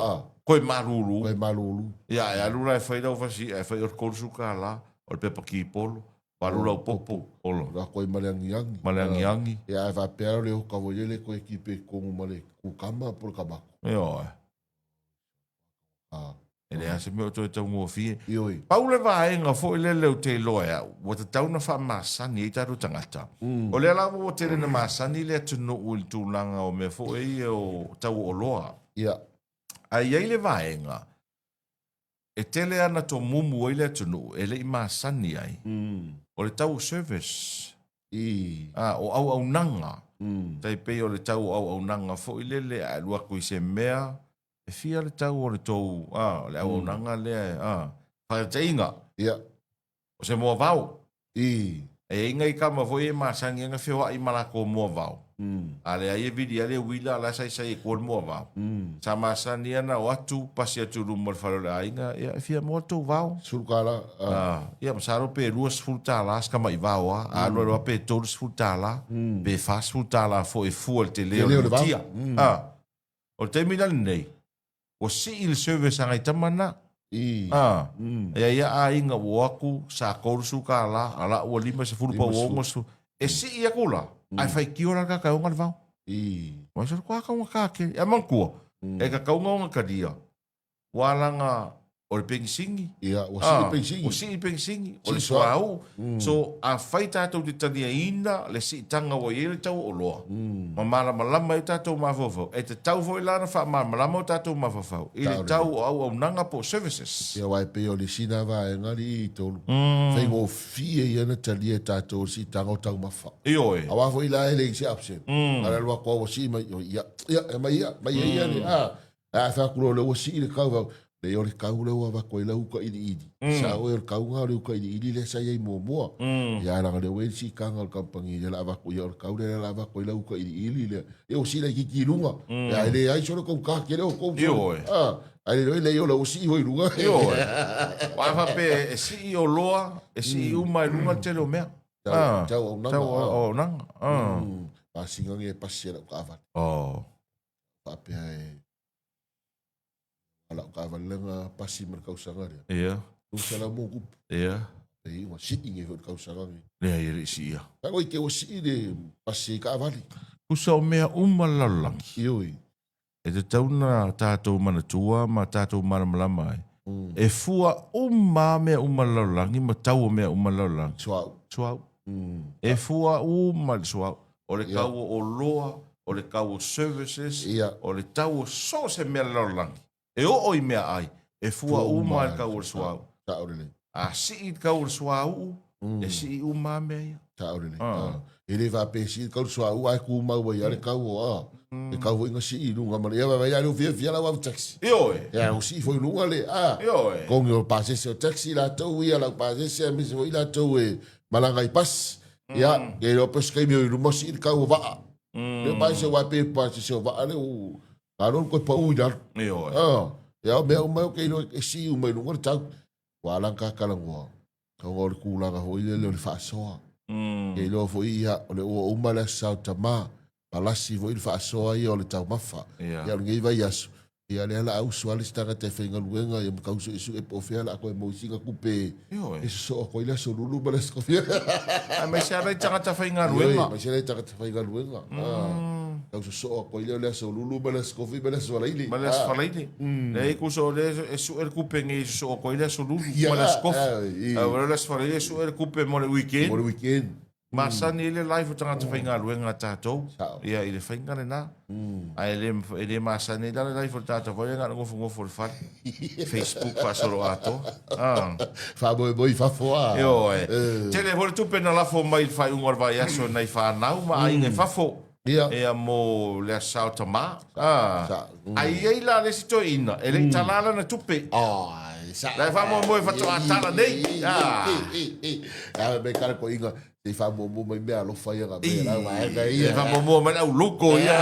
Koi maruru. Koi maruru. Ia lura e fai dau fasi e fai o korsu kala o pepa ki polo. Palula o popo olo. Ra koi malangiangi. Malangiangi. Ia va pe le o ka voyele ko ekipe ko male ku kama por kamako. Io. Ele ase me o to tau mo fi. Ioi. Paule va enga fo ile le te loya. O te tau na fa masani e taru tangata. O le la mo te na masani le tu no ul tu langa o me fo e o tau o loa. Ia. Ai ele va enga. E tele ana to mumu ile tu no ele i masani ai. O le tau service. O au nanga. Tai pe o le tau au nanga fo ile le alua ko se mea. E fia le tau o le tou, le au nanga le, whaetainga. Ia. O se mua vau. E inga I kama foi e masangi nga whiwa I malako mua vau. Ale ai e vidi ale wila la sai e kua mua vau. Sa masani ana o atu pasi atu rumo le whalole a inga ia fia mua tau vau. Sulukala. Ia masaro pe rua sfultala skama I vau a. A loa pe tolu sfultala. Pe fa sfultala fo e fua te leo le tia. O te mina nei. O si il service angai tamana. Ia a inga o aku sa korusu ka la ala o lima se fulu pa o su e si ia kula ai fai ki ora ka ka unga vau mas ko ka unga ka ke e manku e ka unga ka dia walanga o le pensingi o si pensingi o le soau so a fai tatou te tania ina le si tanga o ele tau o loa mamala malama e tatou mafofo e te tau foi lana fa malama o tatou mafofo i le tau au nanga po services ia wai pe o le sina va e ngari I tolu fai go fie ia na talia tatou si tanga o tau mafa ioe awa foi la ele se absent ala lo ko o si mai ia ia ni a fa kulo le o si le kau le o le kau le wa ko le uka idi sa o le kau nga le uka idi le sa ye mo ya la le we si kanga o kampangi le la va ko le kau le la va ko le uka idi le e o si le ki lunga ya le ai solo ko ka ke le o ko ai le o si ho lunga wa fa pe e si o loa e si u mai lunga te lo mea tau o nanga pa singa nge pasela ka va pa pe ala ka valenga pasi merkau sangare tu sala mo ku e wa si inge ho ka sangare le si ia ka ko ke o si de pasi ka vali ku so mea umalalangi ioi e te tauna tātou manatua ma tātou maramalama e fua mea umalalangi ma tau mea umalalangi suau e fua suau o le kau o loa o le kau o services o le tau o so se mea lalangi e o I mea ai, e fua uma e kau suau. A si I kau suau, e si I uma mea ia. Taurele. E le va pe si kau suau, ai ku mau wa ia le kau o e kau inga si I lunga ma ia va ia le via la wa taxi. Ioe. E o si foi lunga le Ioe. Kong yo pase se taxi la tau ia la pase se mi se la tau e malanga I pas. Ia, e lo pes kai mi lu mo si kau va. Le pa se wa pe pa se va le o Aron ko pa ujar. Ya me o meu que no si o meu no tau. Wala ka kalango. Ka ngor kula ga hoile le fa so. E lo fo ia o le o mala sa tama. Palasi fo il fa so ia o le tau mafa. Ya ngi vai as. Ia le ala au suali stanga te fenga luenga ia ka usu isu e po fea la ko mo singa kupe. E so ko ile so lulu bala sko fia. A me sa rai tanga ta fenga luenga. Me sa rai tanga ta fenga luenga. Kau so ko ile le so lulu bala sko fia bala so laili. Bala so laili. Le ku so le e so el kupe ngi so ko ile so lulu bala sko. Bala so laili so el kupe mo le weekend. Mo le weekend. Masa ni le live tanga te whainga luenga tātou. Ia, i le whainga le nā. Ai le masa ni le live tātou whainga ngofu le whare. Facebook whasoro ato. Whamoe whafoa. Io, Tele hore tupe na lafo mai whai ungor vai aso nei whanau, ma ai nge whafo. Ea mo le asao ta mā. Ai ei la le sito ina. E le talala na tupe. Lai whamoe whato atala nei. Me kare ko inga. Te fa mo mai mea lo fa ia me la wa ga ia fa mo mai au luko ia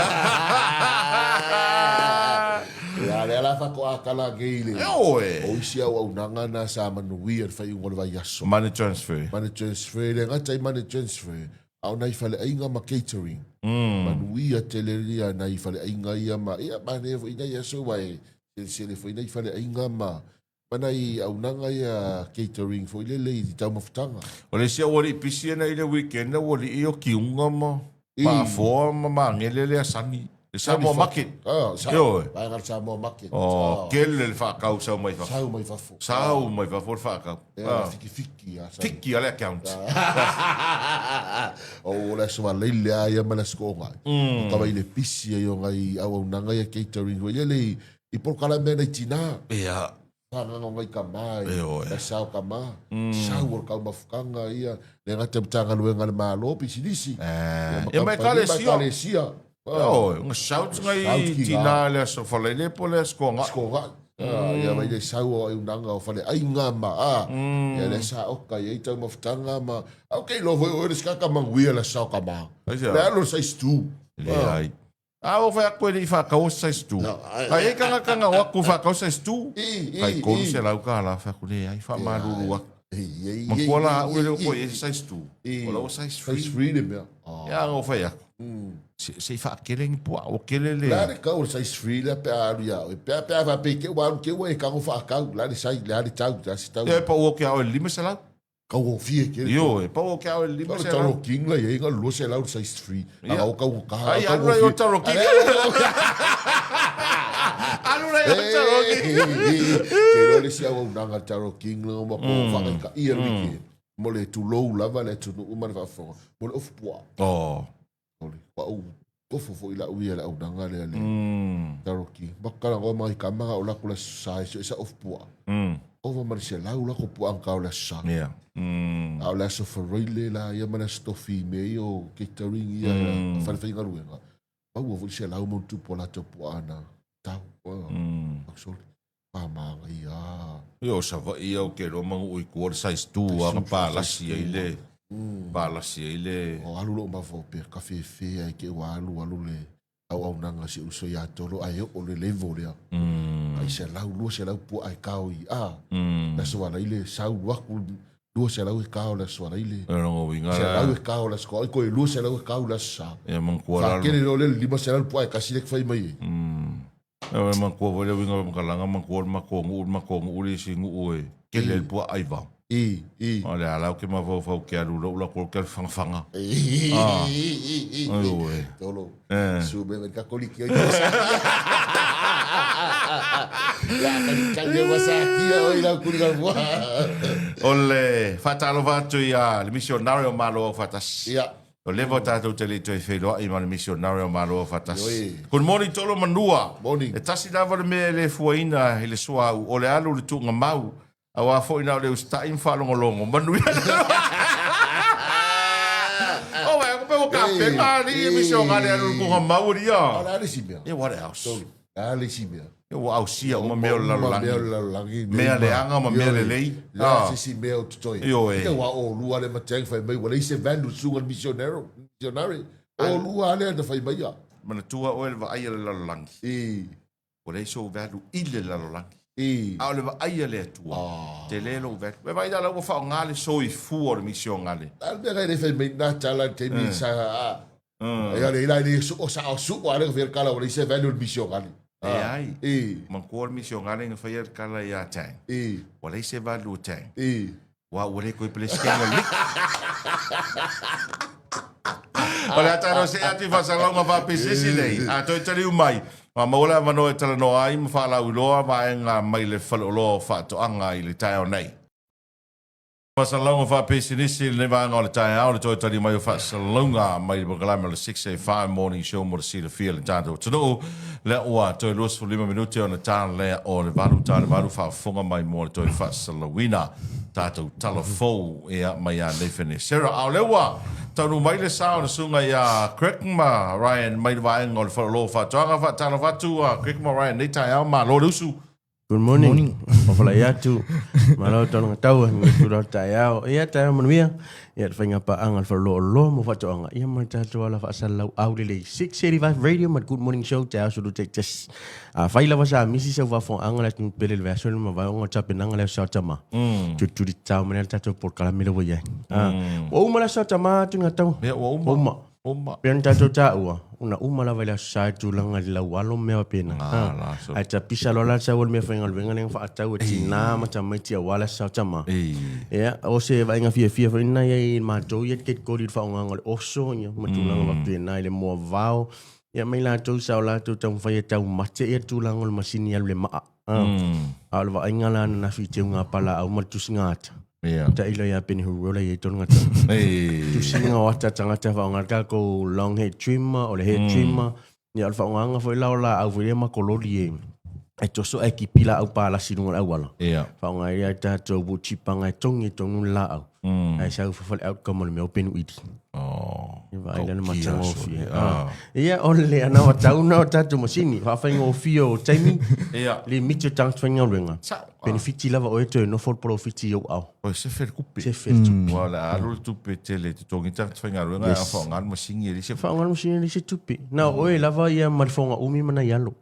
ya la fa ko akala geile o sia o nanga na sa manuia fa i ngol va yaso money transfer le ngata money transfer au nai fa le inga ma catering manuia teleria nai fa le inga ia ma ia ma ne fo ina yaso wa se le fo ina fa le inga ma Panai au nanga ia catering fo ile le tau mafutanga. O le sia wari pisi na ile weekend na wari i o kiunga ma. Pa foa ma ngele le asani. Le Samoa market. Vai Samoa market. Kele le whakau sau mai whafo. Sau mai whafo. Sau mai whafo le whakau. Fiki. Fiki ale account. O le sua leile a ia mana skonga. Kawa ile pisi ai o ngai au nanga ia catering fo ile le i porkala mena i tina. Ia. Nga ngai kamai, e sao kama, sao or kau mafukanga ia, le ngate mtanga luenga le malo pisidisi. E mai kale sia. Nga sao ngai tina le so falele po le skonga. Ia mai le sau o unanga o fale ai ngama ia le sa o ka ia tau mafutanga ma okay lo foi o skaka manguia la sa ka ma le alo sa stu le ai o vai ko ni fa ka o sa stu ai kanga o ku fa ka o sa stu ai ko se la ka la fa ku le ai fa malulu wa ma ko la o le ko e sa stu o la o sa freedom ya o fa ya se fa keleng po o kelele la de ka o sa free la pe a ya pe va pe ke wa ke we ka o fa ka la de sai la de tau ja si tau e pa o ke o lima se la ka o fie ke yo e pa o ke o lima se la taro king la ye nga lo se la sa free a o ka ai alu yo taro king alu yo taro king ke lo le sia o nga taro king lo mo ko fa ka ia wiki mo le tu lo la va le tu no ma fa fo mo le of po Wau kofo fo ila uia la unanga le ale taroki bakala go mai kamanga o la kula sai so isa of pua over marcela la ko pua an ka la sa a la so for really la ya mana stofi me o catering ia fa fa ngaruenga au vo se la mo tu pola to pua na tau actually pa ma ia yo sa va ia ke ro mangu i ko sai stu a pa la si ile bala si ele o alu lo ma fo pe cafe fe ai ke wa alu le au nanga si uso ya tolo ai o le level ya ai se la pu ai kau i na so wala ile sa wa ku lu se la kau la so wala ile no winga se la kau la sko ko lu se la kau la sa e man ko la ke le le lima se la pu ai kasi le fai mai e man ko vole winga kalanga man ko uri si ngu e ke le pu ai va olha ala o que ma vou quero o que quero fanga tolo sube me kakoli que ole fatalo vatu ya il missionario malo fatas o levo tato tele to felo i mal missionario malo fatas good morning tolo manua e tasi dava me le fuina ile soa o le alu le tunga mau awa fo ina le usta in fa longo manu o vai ko pe o café ali mi so ngale ko mauria ala le simia e what else ala le simia e o ausia o me la langi me le anga ma me le lei la si me o toi e wa o lua le mateng fa mai wala se vandu sunga missionero o lua le da fa mai ya mana tua o el va ai la langi o le so vandu ile la langi a le ai le tua te le lo vet me vai da lo fa ngale so i fu o mission ngale al be ga le fe me na chala te mi sa e ale ila ni su o sa o su o ale ver kala o le se velu mission ngale ai man ko mission ngale nga fa yer kala ya tang o le se velu tang wa o le ko ple skenga lik Olha, tá no sei ati fa salão ma fa pesisi lei. A to tari mai. Ma mola ma no tala no ai ma fa la uloa ma nga mai le fa lo fa to anga i le tai o nei. Fa salão fa pesisi le va nga le tai o le to tari mai fa salão mai le programa le 6:05 morning show mo si le feel tanto. Tudo le o to los for 5 minuti on ta le o le valu fa fonga mai mo to fa salawina. Tato talafo e mai a le fene. Sarah au le wa tanu mai le sa na sunga ya Crickma Ryan mai vai ngol fa lo fa tanga fa tala fa tu Crickma Ryan nei tai au ma lo lusu. Good morning. Ofala ya tu. Malo tonu tau ngi tu tai au. Ia tai manuia. Ia fa nga pa angal fa lo mo fa tonga. Ia mai ta tu ala fa salau au le 685 radio mat good morning show tai su te tes. Fa ila va sa misi se va fon angal tu pele version ma va ngo cha penanga le sa tama. Tu di tau menel ta tu por kala mele wo ya. O ma la sa tama tu nga tau. Ia o ma. Pian ta tu ta ua. Una la va sa tu langa la walo me pena. Ai ta pisa lo la sa wol me fa ngal venga neng fa ta o tina ma ta mai tia wala sa tama. Ya o se va nga fia fa ina ye ma to ye ket ko di fa ngal o so nya ma tu langa va pena le mo vao. Ya mai la tu sa la tu tang fa ye ta ma te ye tu langa ma sini ya le ma. Al va ngala na fi te nga pala au ma tu singat. Ta ilo ya peni hurola ye ton ngata. Tu singa wata tangata fa ngata ko long head trimmer o le head trimmer. Ni alfa nganga foi la au foi ma kololi e. Ai to so ai pila au pa la sinu au wala. Fa ngai ya ta to bu chipanga tongi tonu la au. Ai sa fa out come me open with. Vai lana matanga o fia. Ia ole ana wa tauna o tatu masini. Wa fa ngo fia o taimi. Ia. Le mitio tang twenga renga. Benefiti lava o eto no for profiti o au. O se fer kupi. Se fer tupi. Wala alu tupi tele te tongi tang twenga renga a fa ngan masini ri se fa ngan masini ri se tupi. Na o e lava ia marifonga umi mana yalo.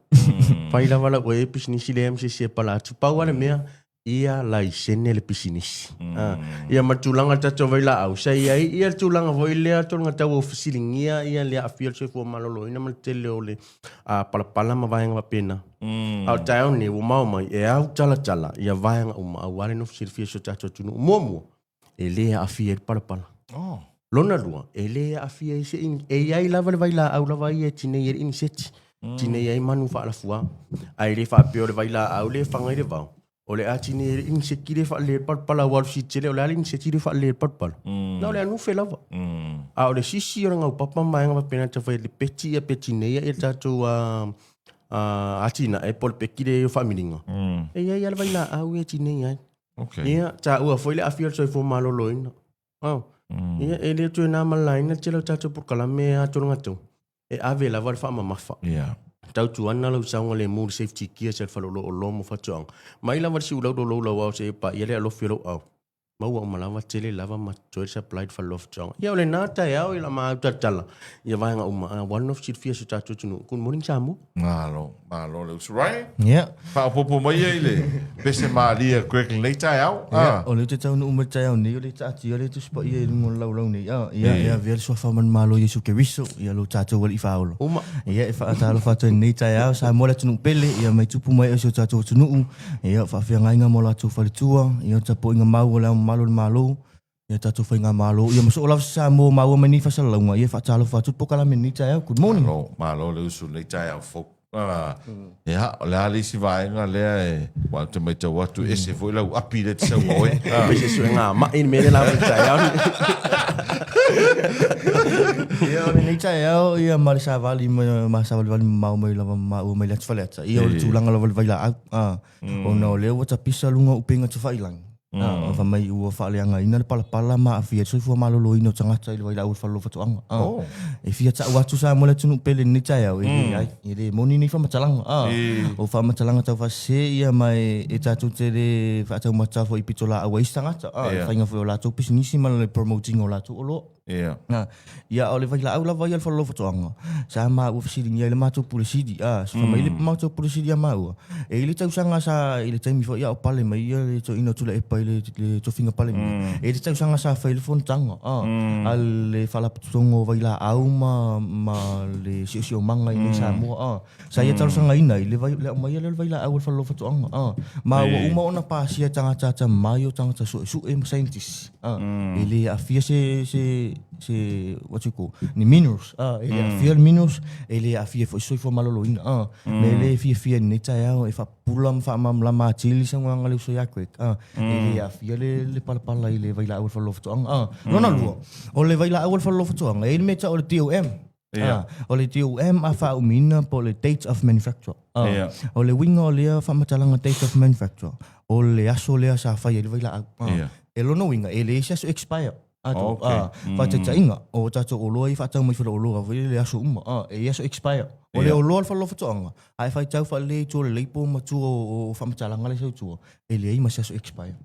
Pai lava la o e pisini silem se pala tu pa wala mea. Ia lai sene le pisinisi. Ia matulanga tato vai la au. Sai ia tulanga voi lea tolanga tau ofisilingia ia lea afiel se fua malolo. Ina maltele o le palapala ma vaenga wapena. Au tae ne o maumai e au tala. Ia vaenga uma au wale no fisirifia so tato tunu. Muamua. E lea afiel palapala. Lona lua. E lea afia ise ini. E iai lava le vai la au lava ia tine ia ini seti. Tine iai manu fa ala fua. Ai le fa apio le vai la au le fangai le vau. Ole ati ni in sekire fa le pala wal si tele ole ali sekire fa le pala na ole anu fe lava a ole sisi orang au papa mai nga pena te fa le peti nei e tatu ati na e pol pekire familinga e ia vai la au e tine ai okay ia ta u foi le afia so fo malo loina ia e le tu na malaina tele tatu por kala me a tu ngatu e ave la va fa mama fa tau tu ana lau saunga le mood safety gear se falo lo mo fatuang mai la varsi ulau do lo wa se pa ia le lo filo au mau o malava tele lava ma toy supplied for love chong ia le nata ia o la ma tatala ia vai nga uma one of shit fia ta tu nu kun morning samu malo le right yeah pa popo mai ile pese maria quick later out o le te tau no uma tai ni o le tati o le tu spa ia mo lau ni ia ver so fa man malo yesu ke riso ia lo tato wal ifaolo ia fa ta lo fa to ni tai au sa mo le tu pele ia mai tupu mai o so tato tu nu ia fa fia ngai nga mo la tu fa tua ia tapo nga mau la malo ia tatu fa nga malo ia mo so la sa mo mau mani fa sa longa ia fa ta lo fa tu pokala ni tai good morning malo le usu later out fo ja, le ali si vai nga le wa te mai te watu ese foi la api le tsa oi pese so nga ma in me la ta ya ni tai ia marisa vali mau mai la mau mai le tfaleta ia o tu langa la vai la o no le o ta pisa lunga upenga te failang fa mai u fa le anga ina pala ma afia so fu malolo ino tanga tai le la u fa lo fa anga e fia ta watu sa mo le tunu pele ni tai e le moni ni fa matalanga o fa matalanga ta fa se ia mai e ta tu te le fa ta ma ta fo i pitola a waistanga fa inga fo la tu business ma le promoting o la tu o lo ia o le vai la au la vai al fa lo fa anga sa ma u fisi ni le ma tu pulisidi so fa mai le ma tu pulisidi ma u e ile ta usanga sa ile ta mi fo ia o pale mai ia le to ino tu le le to finga pale e te tau sanga sa failfon tanga al le fala tongo vai la au ma le sio manga ni sa mo sa ia tau sanga ina le vai le mai le vai la au fa lo fa tonga ma uma ona pa sia tanga tata mayo tanga ta su scientist ele afia se what you call ni minerals ele afia minerals ele afia fo malolo ina ele fia ni tau e fa pulam fa mam lama chili sanga ngale so yakwe ia fia le pala i le vai la au fa lo fatoanga lona lua o le vai la au fa lo fatoanga e me ta o le TOM o le TOM a fa umina po le date of manufacture o le winga o le fa matalanga date of manufacture o le aso le sa fa i le vai la e lona winga e le sa expire fa te tainga o tato o loi fa tau mai fa o loa le aso uma e aso expire o le o loa fa lo fatoanga ai fa tau fa le to le leipo ma tu o fa matalanga le tu e le ma sa expire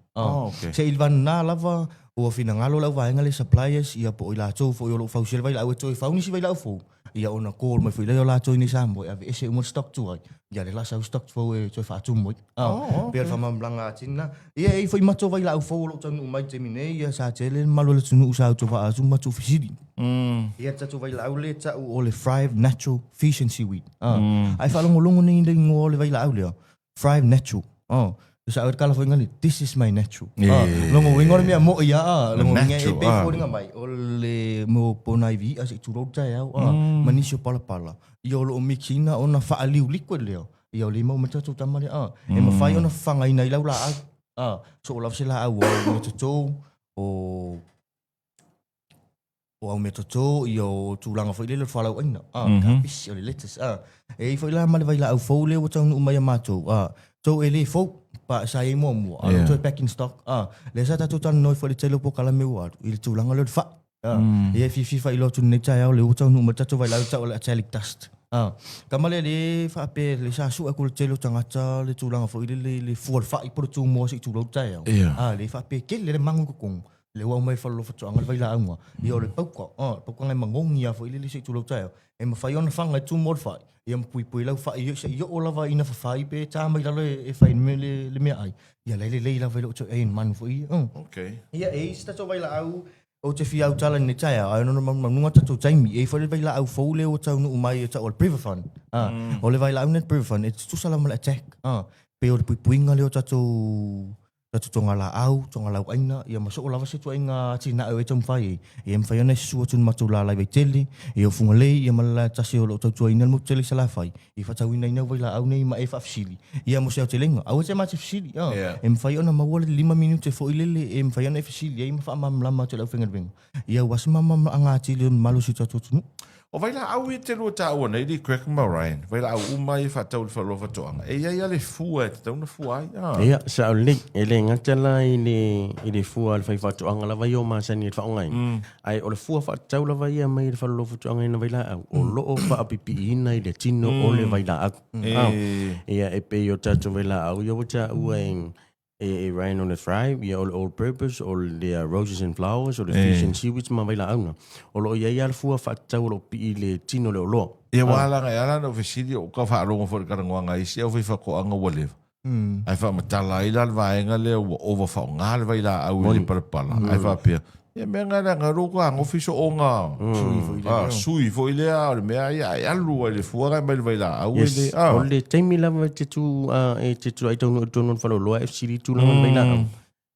se il van na lava o fina ngalo la va ngale suppliers ia po ila to fo yo fa sel vai la o to fa ni si vai la fo ia ona call mai fo ila la to ni sambo ia ese mo stock tu ai ia le la sa stock fo e to fa tu mo per fa mam blanga tina ia e fo ma to vai la fo lo to mai te mine ia sa tele malo le tunu sa to fa tu ma tu fisidi ia ta to vai la le ta o le Thrive Natural Fish and Seaweed ai fa longo ni ngo le vai la le Thrive Natural sa ar kala foi ngali this is my natural longo wingo me mo ia longo nge e pe fo nga mai o le mo pona vi as tu ro ta ya manisio pala io lo mixina ona fa ali liquid leo io le mo mata tu tamale e ma fai ona fanga ina ila la so la se la o to o me to io tu langa foi le fa la ina kapis o le lettuce e foi la mal vai la au fo le o tang umai mato so ele fo pa sa i mo to back in stock le sa ta tu tan noi fo le tele po kala me wa il tu langa le fa Ia fifa ilo tu nei tai au le utau nu mata vai lau tau la telic dust. Kamale le fa pe le sa su aku le telo tangata le tulanga fo le fual fa I por tu mo si tu lo tai au. Le fa pe ke le mangu kong. Le wa mai fa lo fa tanga vai la au. Io le pauka. Pauka ngai mangongi a fo le si tu lo tai au. E ma fa ona fanga tu mo fa. Ia pui lau fa io o lava ina fa fa pe ta mai la le fa me le me ai. Ia le la vai lo tu e man fo I. Okay. Ia sta to vai la au. O te fia utala ni tai ai no manunga tatu taimi e fa le vai la au fo le o tau no mai ta o Priverfund. O le vai la au net Priverfund it's tu sala mal attack. Pe o puinga le o tatu tonga la au tonga la aina ia maso o lava se tu inga tina o etum fai e em fai ona su tu matula la vai teli e o funga le ia mala tasi o lo tatu ina mo teli sala fai e fa tau ina vai la au nei ma e fa fsili ia mo se o telenga au se ma te fsili em fai ona ma wole 5 minute fo ilele em fai ona fsili ia ma fa mam lama te la finga ving ia was mama anga ti le malu si tatu tu O vai la au te lo ta o nei di crack Ryan. Vai la au mai fa tau fa lo fa toanga. E ia le fua te tau na fua ai. Ia sa le ele ngatala ile fua fa fa toanga la vai o ma sa ni fa ngai. Ai o le fua fa tau la vai mai fa lo fa toanga ina vai la au. O lo fa pipi ina ile tino o le vai la au. Ia e pe yo tatu vai la au yo ta ueng e Ryan on the Thrive, ia all purpose, all the roses and flowers, or the fish and seaweeds, ma vai la auna. O lo ia ia fua fa tau lo pi le tino le lo. Ia wala nga ala no fesili o ka fa rongo fo ka ngwa isi o fa ko anga wole. Ai fa matala ila va nga le over fa nga vai la au li pala. Ai fa pe. Ia me nga nga ro ko ang office o nga. Sui fo ile a me ia lu le fua ga mai vai la au le. O le taimi lava te tu ai tau no fa lo FCD tu la vai la.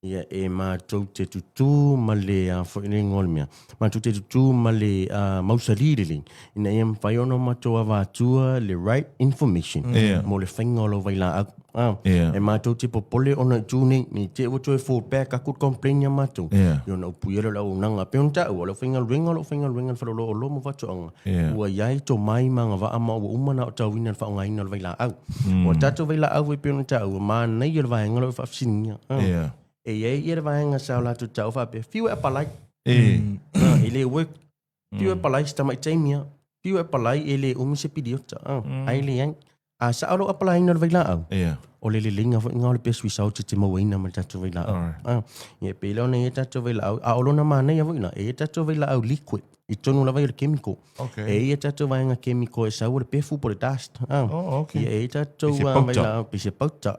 Ia e ma tau te tutu ma le fo ile ngol mea. Ma tu te tutu ma le mausali le. Ina ia fai ono ma toa va tua le right information. Mo le whainga lo vai la e mātou te popole ona tūne ni te wato e fallback a could complain ya mātou. Yo na upuera la unanga pe unta o lo whainga ruenga whalolo o lo mo watoanga. Ua iai to mai manga wa ama o umana o tauina wha onga ina vai la au. O tato vai la au e pe unta o ma nei o vaenga lo whafsinia. E iei i vaenga sao la tu tau wha pe fiu e palai. Ele work fiu e palai sta mai taimia. Fiu e palai ele umise pidiota. Ai le yang. Sa alo apalai na vai la au. O le linga fo ngau le pesu sau te mo ina ma tatu vai la au. Ye pe lo ne tatu vai la au. A lo na ma ne ya ina e tatu vai la au liquid. I tonu la vai le chemical. E tatu vai nga chemical e sau le pefu por dust. Ye tatu vai la au pise pauta.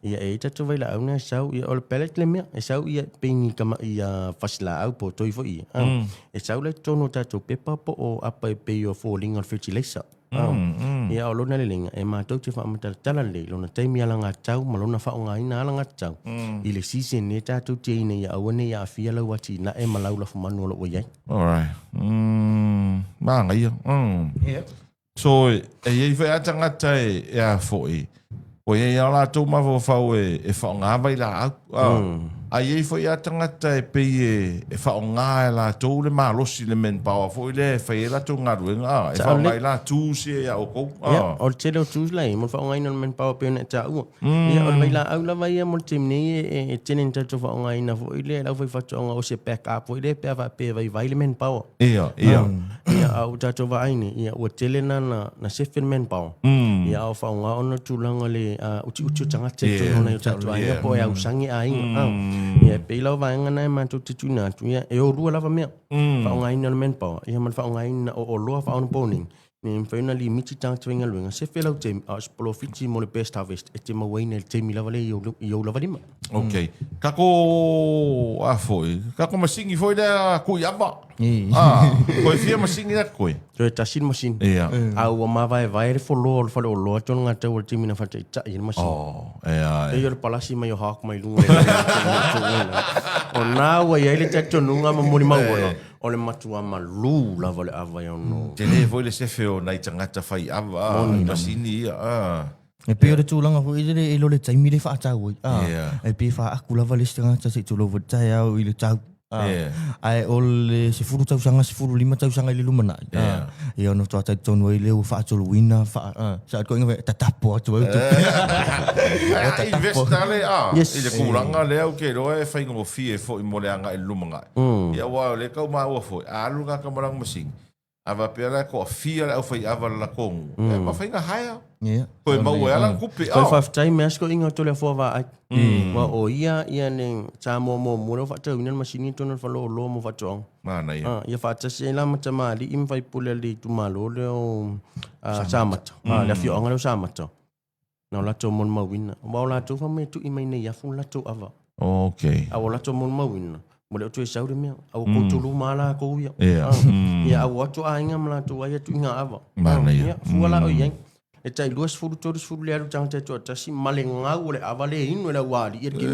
Ye tatu vai la au na sau ye o le pellet le me e sau ye pingi kama ia fasla au po toi fo i. E sau le tonu tatu pepa po o apa pe yo falling on fertilizer. Ia o lona le lenga e mātou te whaamatala le lona taimi ala ngā tau ma lona whaonga ina ala ngā tau I le sise ne tātou te ina ia awane ia awhia lau ati na e malau la whamanu ala o iai. Alright. Manga ia. So e iei whai atangata e a fōi. O iei ala tō mawa whau e whaonga vai la au. A iei whai atangata e pei e whaonga e la tō le mālosi le men pawa fōi le whai e la tō ngā ruenga. E whaonga i la tūsi e a oko. O le tele o tūsi lai, mo whaonga ina le men pawa peo ne tā ua. Ia o le vai la au la vai e mo le temne e tenen tato whaonga ina fōi le lau whai whatonga o se back up fōi le pēa vai vai le men pawa. Ia. Ia au tato wa aini, ia ua tele na sefe le men pawa. Ia au whaonga ona tūlanga le uti o tangata e tōna i o tato aina po e au sangi a inga. Ia pe lau vaenga nai mātou te tūna atu ia e o rua lava mea whaonga ina le men pawa ia man whaonga ina o loa whaona pōning ni mwhaina li miti tāngata winga luenga se whelau te a spolo fiti mo le best harvest e te mawaina le teimi lava le i au lava lima. Ok. Kako a foi. Kako masingi foi le kui aba. Koe fia masingi le koe. So e tasin masin. Au o mawa e vai re wholo o whalo o loa tonu ngā tau o le teimi na whata i ta i le masin. E o le palasi mai o hawk mai lunga. O nā ua iai le tatonu ngā mamori mauola. O le matua malu lava le awa i ono. Te le foi le sefe o nai tangata whai ava. Masini ia. E pe o le tūlanga ho i le lo le taimi le whaatau oi. E pe wha aku lava le tangata se tu lo tai au i le tau. Ai ole se furu tau sanga 5 tau sanga i le lumana. Ia no tau tonu i leo fa tolu wina fa sa ko inga tatapo atu au. Investale i le kuranga le au ke roe fai ngo fie fo i moleanga i lumanga. Ia wa le kau ma wa fo alu ka marang masing. Ava pera ko fia au fai ava la kong. Ma fai nga haya. Ko e mau ala kupe. Ko fa time mas ko inga tole fo va ai. Wa o ia ning cha mo fa tau ina masini tono fa lo mo fa tong. Mana ia. Ia fa ta se la mata mali im fai pule li tu malo le o samat. Le fio anga le samat. Na la to mon mawina. Wa la to fa me tu i mai nei afu la to ava. Okay. A la to mon mawina. Mo le tu sauri me. Au ko tu lu mala ko ia. Ia au atu ainga mala tu ai tu inga ava. Mana ia. Fuala o yang. E tai luas furu toris furu le aru tang te to tasi malenga o le avale inu le wali ia ki.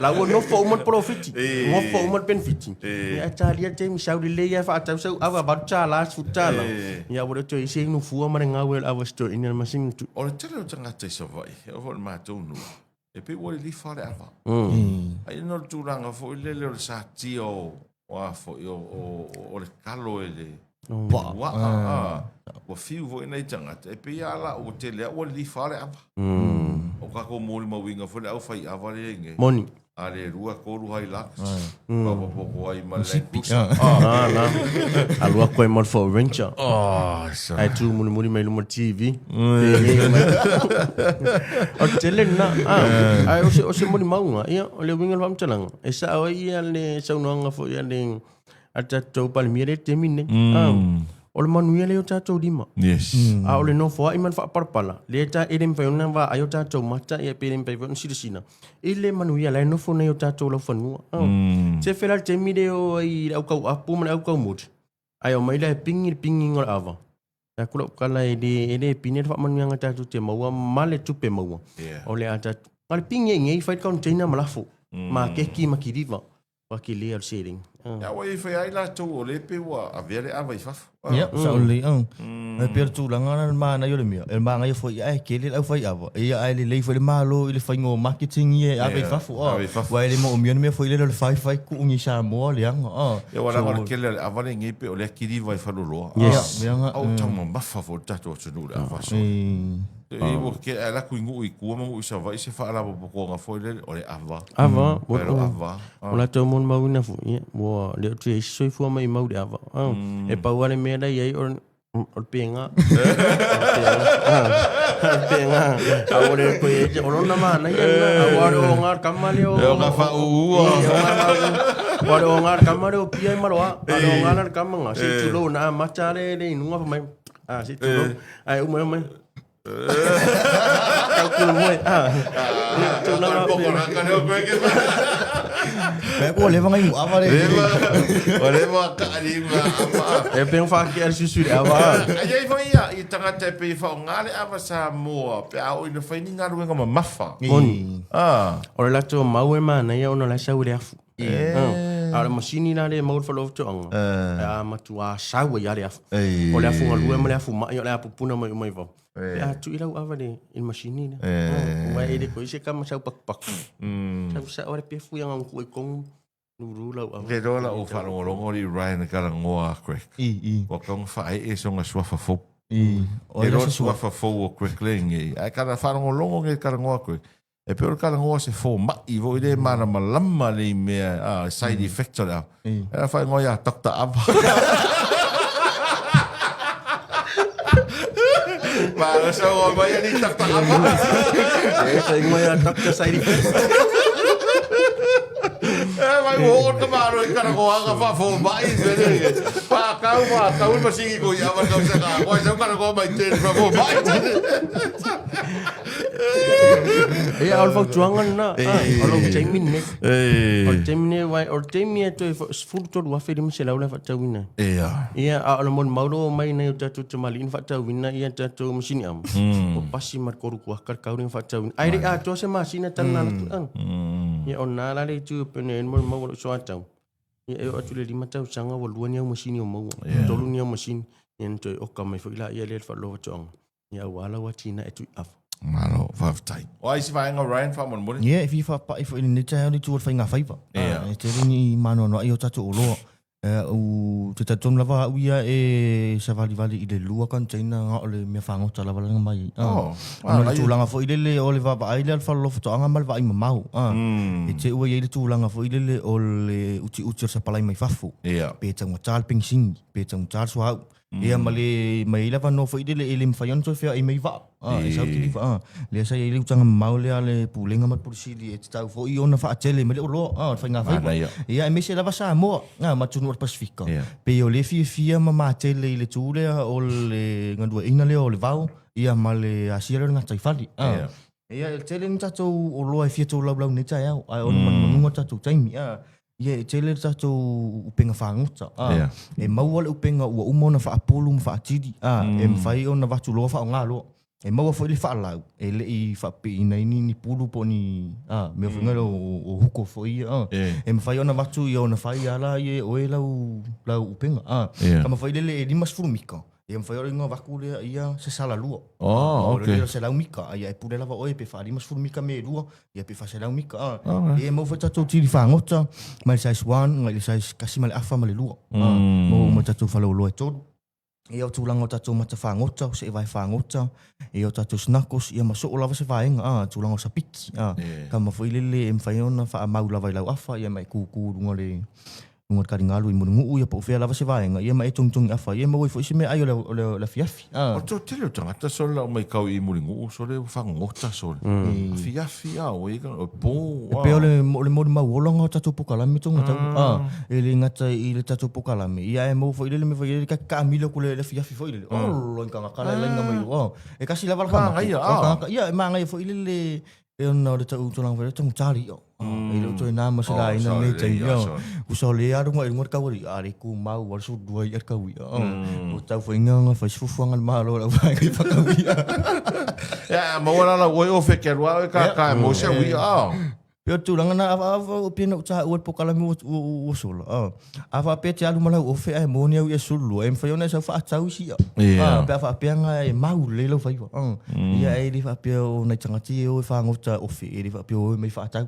La wo no fo mo profit. Mo fo mo benefit. Ia tali te mi sauri le ia fa ta sau ava ba cha la futala. Ia wo to i se no fu malenga o le ava sto ina masin tu. O le tele o tanga te so vai. O vo ma tu no. E pe wo li fa le ava. Ai no tu ranga fo le le sa ti o fo o le kalo ele. Wa fiu vo ina tangata e pe ala o te le o li fare ava o ka ko mo ma winga fo le au fai ava le nge Moni ale rua ko ru hai lax pa po ai ma le na alua ko mo for venture ai tu muri mai mo TV o tele na ai o se moni maunga ia o le winga fam talang e sa o ia le sa no fo ia le ata to palmiere temine o le manuia le o tātou lima. Yes. A o le no foa iman wha parpala. Le ta e le mwhaiona wa ai o tātou mata e pe le mwhaiona sirisina. E le manuia le no fo nei o tātou lau whanua. Te whera te mire o i au kau apu mana au kau muti. Ai o maila e pingi ngora ava. Ta kula ukala e le pine wha manuia ngā tātou te maua ma le tupe maua. O le a tātou. Ngā le pingi e ngei whai container malafo. Ma keki ma kiriva. Wa ki le al sharing. Ya wa i fai ai la tau o le pe wa a vere a vai fafu. Ya, sa o le e per tu langa na ma na yo le mia. El ma ngai foi ai ke le au fai ava. E ai le foi le malo i le fai ngo marketing ie a vai fafu. Wa le mo mia me foi le fai ku ngi sa mo le anga. Ya wa la ke le a vale ngi pe o le kiri vai fa lo. Yes. Au tamo ma fa fo tato o tunu le a fa so. E wo ke ala ku ngu i ku mo sa vai se fa ala bo ko nga foi le o le ava. Ava, ava. Ola to mon mauna fu. Wo le tu e soi fu mai mau de ava. E pa wale me da ye o penga. Penga. A wale ko ye o na ma na ye a wale o ngar kamale o. E nga fa u. Wale o ngar kamale o pia maloa. Wale o ngar kamanga. Si tu lo na machare le nunga fa mai. Si tu lo. Ai u mai. Kalkul moi. Tu na e ko le vanga i ava le. O le wa ka ni ma. E pe fa ki ar susu ava. Ai foi ia i tanga te pe fa ngale ava sa mo pe a o ina fa ni ngaru nga ma mafa. Moni. O la to mau e mana ia ona la sau le afu. A le masini na le mau fa lo to anga. A matu a sau ia le afu. O le afu ngalu e le afu mai o le apu puna mai va. Ya tu ila ava le il masini na. Wa ele ko ise kama sau pak. Sa ora pe fu yang ku e kong nuru la ava. Ke dola o fa lo ngori Ryan ka ngoa correct. Wa kong fa e so nga swafa fo. O le swafa fo o correct lengi. Ai kana fa lo longo nge ka ngoa correct. E pe o ka ngoa se fo ma i vo ile mana malama le me side effect la. Era fa ngoa doctor ava. Para sa o ba yan itak ta apa? Sa mo ya tak sa side effect. Vai o ka maro i kana ko anga fa fo mai se. Pa kau masigi ko ya va ka sa ka. Ko sa kana ko mai te fa fo mai. E al fa tuangan na. Alo temin ne. O temne vai o temie to furto wa fe dim se la fa tawina. Ia al mon mauro mai na ta tu malin fa tawina ia ta tu mesin am. O pasi mar koru ku kar kaurin fa tawina. Ai ri a to se masina tan na tu an. Ia ona la le tu penen mon mauro so atau. Ia o tu le lima tau sanga wa luani au mesin o mau. Tolu ni au mesin en to o ka mai fa ila ia le fa lo tong. Ia wala wa tina e tu af. Malo. Whaftai. O ai si whaenga Ryan whamon. Yeah, if you fa if in the town ni tu fa nga faiva. Te ni mano no io tatu lo. U te taton lava uia e sa vali I le lua container nga o le me fango tala wala nga mai. Ana tu langa fo ile o le va ai le fa lo foto anga mal va I mau. E te ua ile tu langa fo ile o le uti sa palai mai fafu. Pe tang tal ping sing, pe tang tal so au. Ia male mai lava no fo ile ele mfayon so fia I mai va. E sa ti va. Le sa ile utanga mau le pulenga mat polisi e tau fo I ona fa atele mele o lo. Fa nga fa. Ia me se lava sa mo. Ma tu no Pasifika. Pe o le fia ma tele ile tule o le ngandua ina le o le vau. Ia male asira nga tai fali. Ia el tele ni tatu o lo e fia tu lau ni tai au. Ai on manunga tatu taimi. Ia tele tatu upenga fanguta. E mau le upenga ua umona fa apolu ma fa atidi. E mfai ona watu lo fa ngalo. E mau fo ile fa lau. E le I fa pe ina ni pulu po ni me finga o huko fo ia. E mfai ona watu ia ona fai ala ia o e lau upenga. Kama fai le e limas furumika. E mfai ora inga waku le ia se sala lua. Okay. Se lau mika. Ia e pule lava oe pe fa limas furumika me lua. Ia pe fa se lau mika. E mau fa tatu tiri whangota. Mai size 1, ngai size kasi male afa male lua. Mau tatu fa lo e todo. E o tūlanga o tātou mata whangota, se e vai whangota, e o tātou snakos, ia maso o lava se whaenga, tūlanga o sapiti. Ka mawhailele e mwhaiona wha mau lava I lau afa, ia mai kūkū runga le karingalu I munungu, ia po whea lava se whaenga, ia mai e tongtongi afa, ia mawai fo isi me ai o le fiafi. O tō tele o tangata so lau mai kau I munungu, so le whangota so le. Fiafi o ega, o pō. E pe o le mori mau olanga o tātou pokalame tonga tau. E le ngata I le tātou pokalame. Ia e mau fo ile le me fo ile ka milo ko le fiafi fo ile. Lo inga ngakala le inga mai. E kasi lava kama. Ia e manga fo ile le e ona le tau tōlanga wale tangu tāri o. E le uto e nā masela ina me te ia. Uso le arunga I ngor kawari. Are ku mau wale so duai ar kawi. O tau fo inga nga fai sifufuanga le mahalo la wai kai whakawi. Ia, mawara la oi o whekerua e ka mo se ui Peo tūranga na awa o pēna utaha ua pokalami o sola. Awa pēr te alu malau o whea e mōni au I a solo. E mwhaiona e sau whaatau si a. Pea whaapeanga e mau leilo whaiwa. Ia e li whaapea o nei tangati e o e whaangota o whi. E li whaapea o e mei whaatau.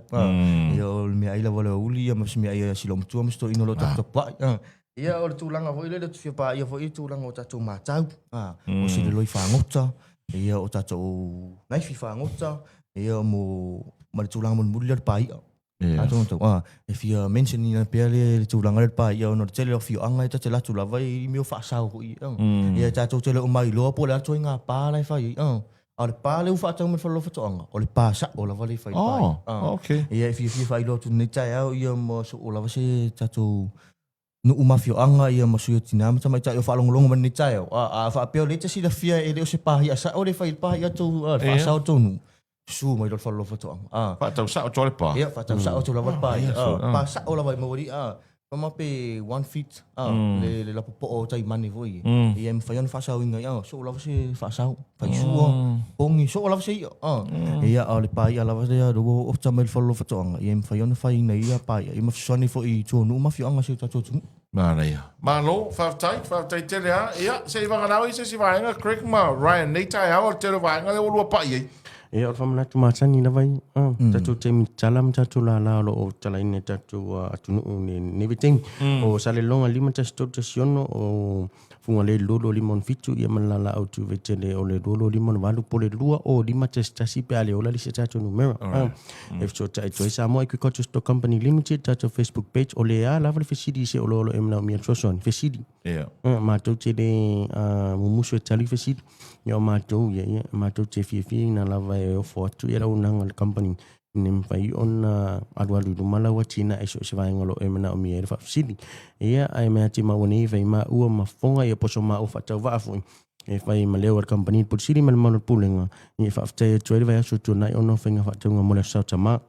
Ia o mea aila wale o uli. Ia mawisi mea aia silomtua misto ino lo tato pai. Ia o le tūlanga o ile le tu whia pā. Ia o i tūlanga o tato mātau. O si le loi whaangota. Ia o tato naifi whaangota. Ia mo ma le tūlanga mon muri le pai. E fia mention ni na pea le tūlanga le pai. Ia ono le tele o fio anga e te latu lava I meo whaasau hui. Ia tātou tele o mai loa po le ato I ngā pā lai whai. A le pā le uwhaatau me whalo whatoanga. O le pā sa o lava le whai pai. Ia e fia whai loa tu nei tai au. Ia mo so o lava se tātou no umafio anga ia masuia tinama tamai tai o whaalongolongo mani tai au. A whaapeo le te sila fia e leo se pāhi a sa o le whai pāhi atou whaasau tonu. Su mai lo fallo foto. Fa sa o tole pa. Ia, fa sa o tole pa. Pa sa o la vai mori. Kama pe 1 feet. Le la po o tai mani voi. Ia me faion fa sa o inga. So la se fa sa. Fa su pongi so la se. Ia o le pa ia la va se do o tamel fallo foto. Ia me faion fa ina ia pa. Ia me soni fo I tu no ma fi anga se tatu. Mana ia. Malo, fa tai tele ha. Ia, se va ganau se si va nga Craig ma Ryan nei tai ha o tele va nga le o pa ia. E o whamana tu mātani na vai. Tatu te mi talam tatu la lo o tala ine tatu atunu ne neviting. O sale longa lima tasto te siono o funga le lolo limon fitu ia malala au tu vetele o le lolo limon valu po le lua o lima testasi pe ale ola li se tatu numero. If so ta ito isa mo Agriculture Stock Company Limited tatu Facebook page o le a lava le fesidi se o lolo emna o mia soson fesidi. Mātou te le mumusu e tali fesidi. Ia mātou ia mātou te fifi na lava e o fotu ia raunanga le company ne mpai ona alu lumala wa tina e so se vai ngalo e mena o mi e fa sidi ia ai me ati mawani vai ma ua mafonga ia poso ma o fatau va fu e fai ma leo company por sidi mal mal pulenga ia fa fte to vai so to nai ono fenga fatau nga mola sa tama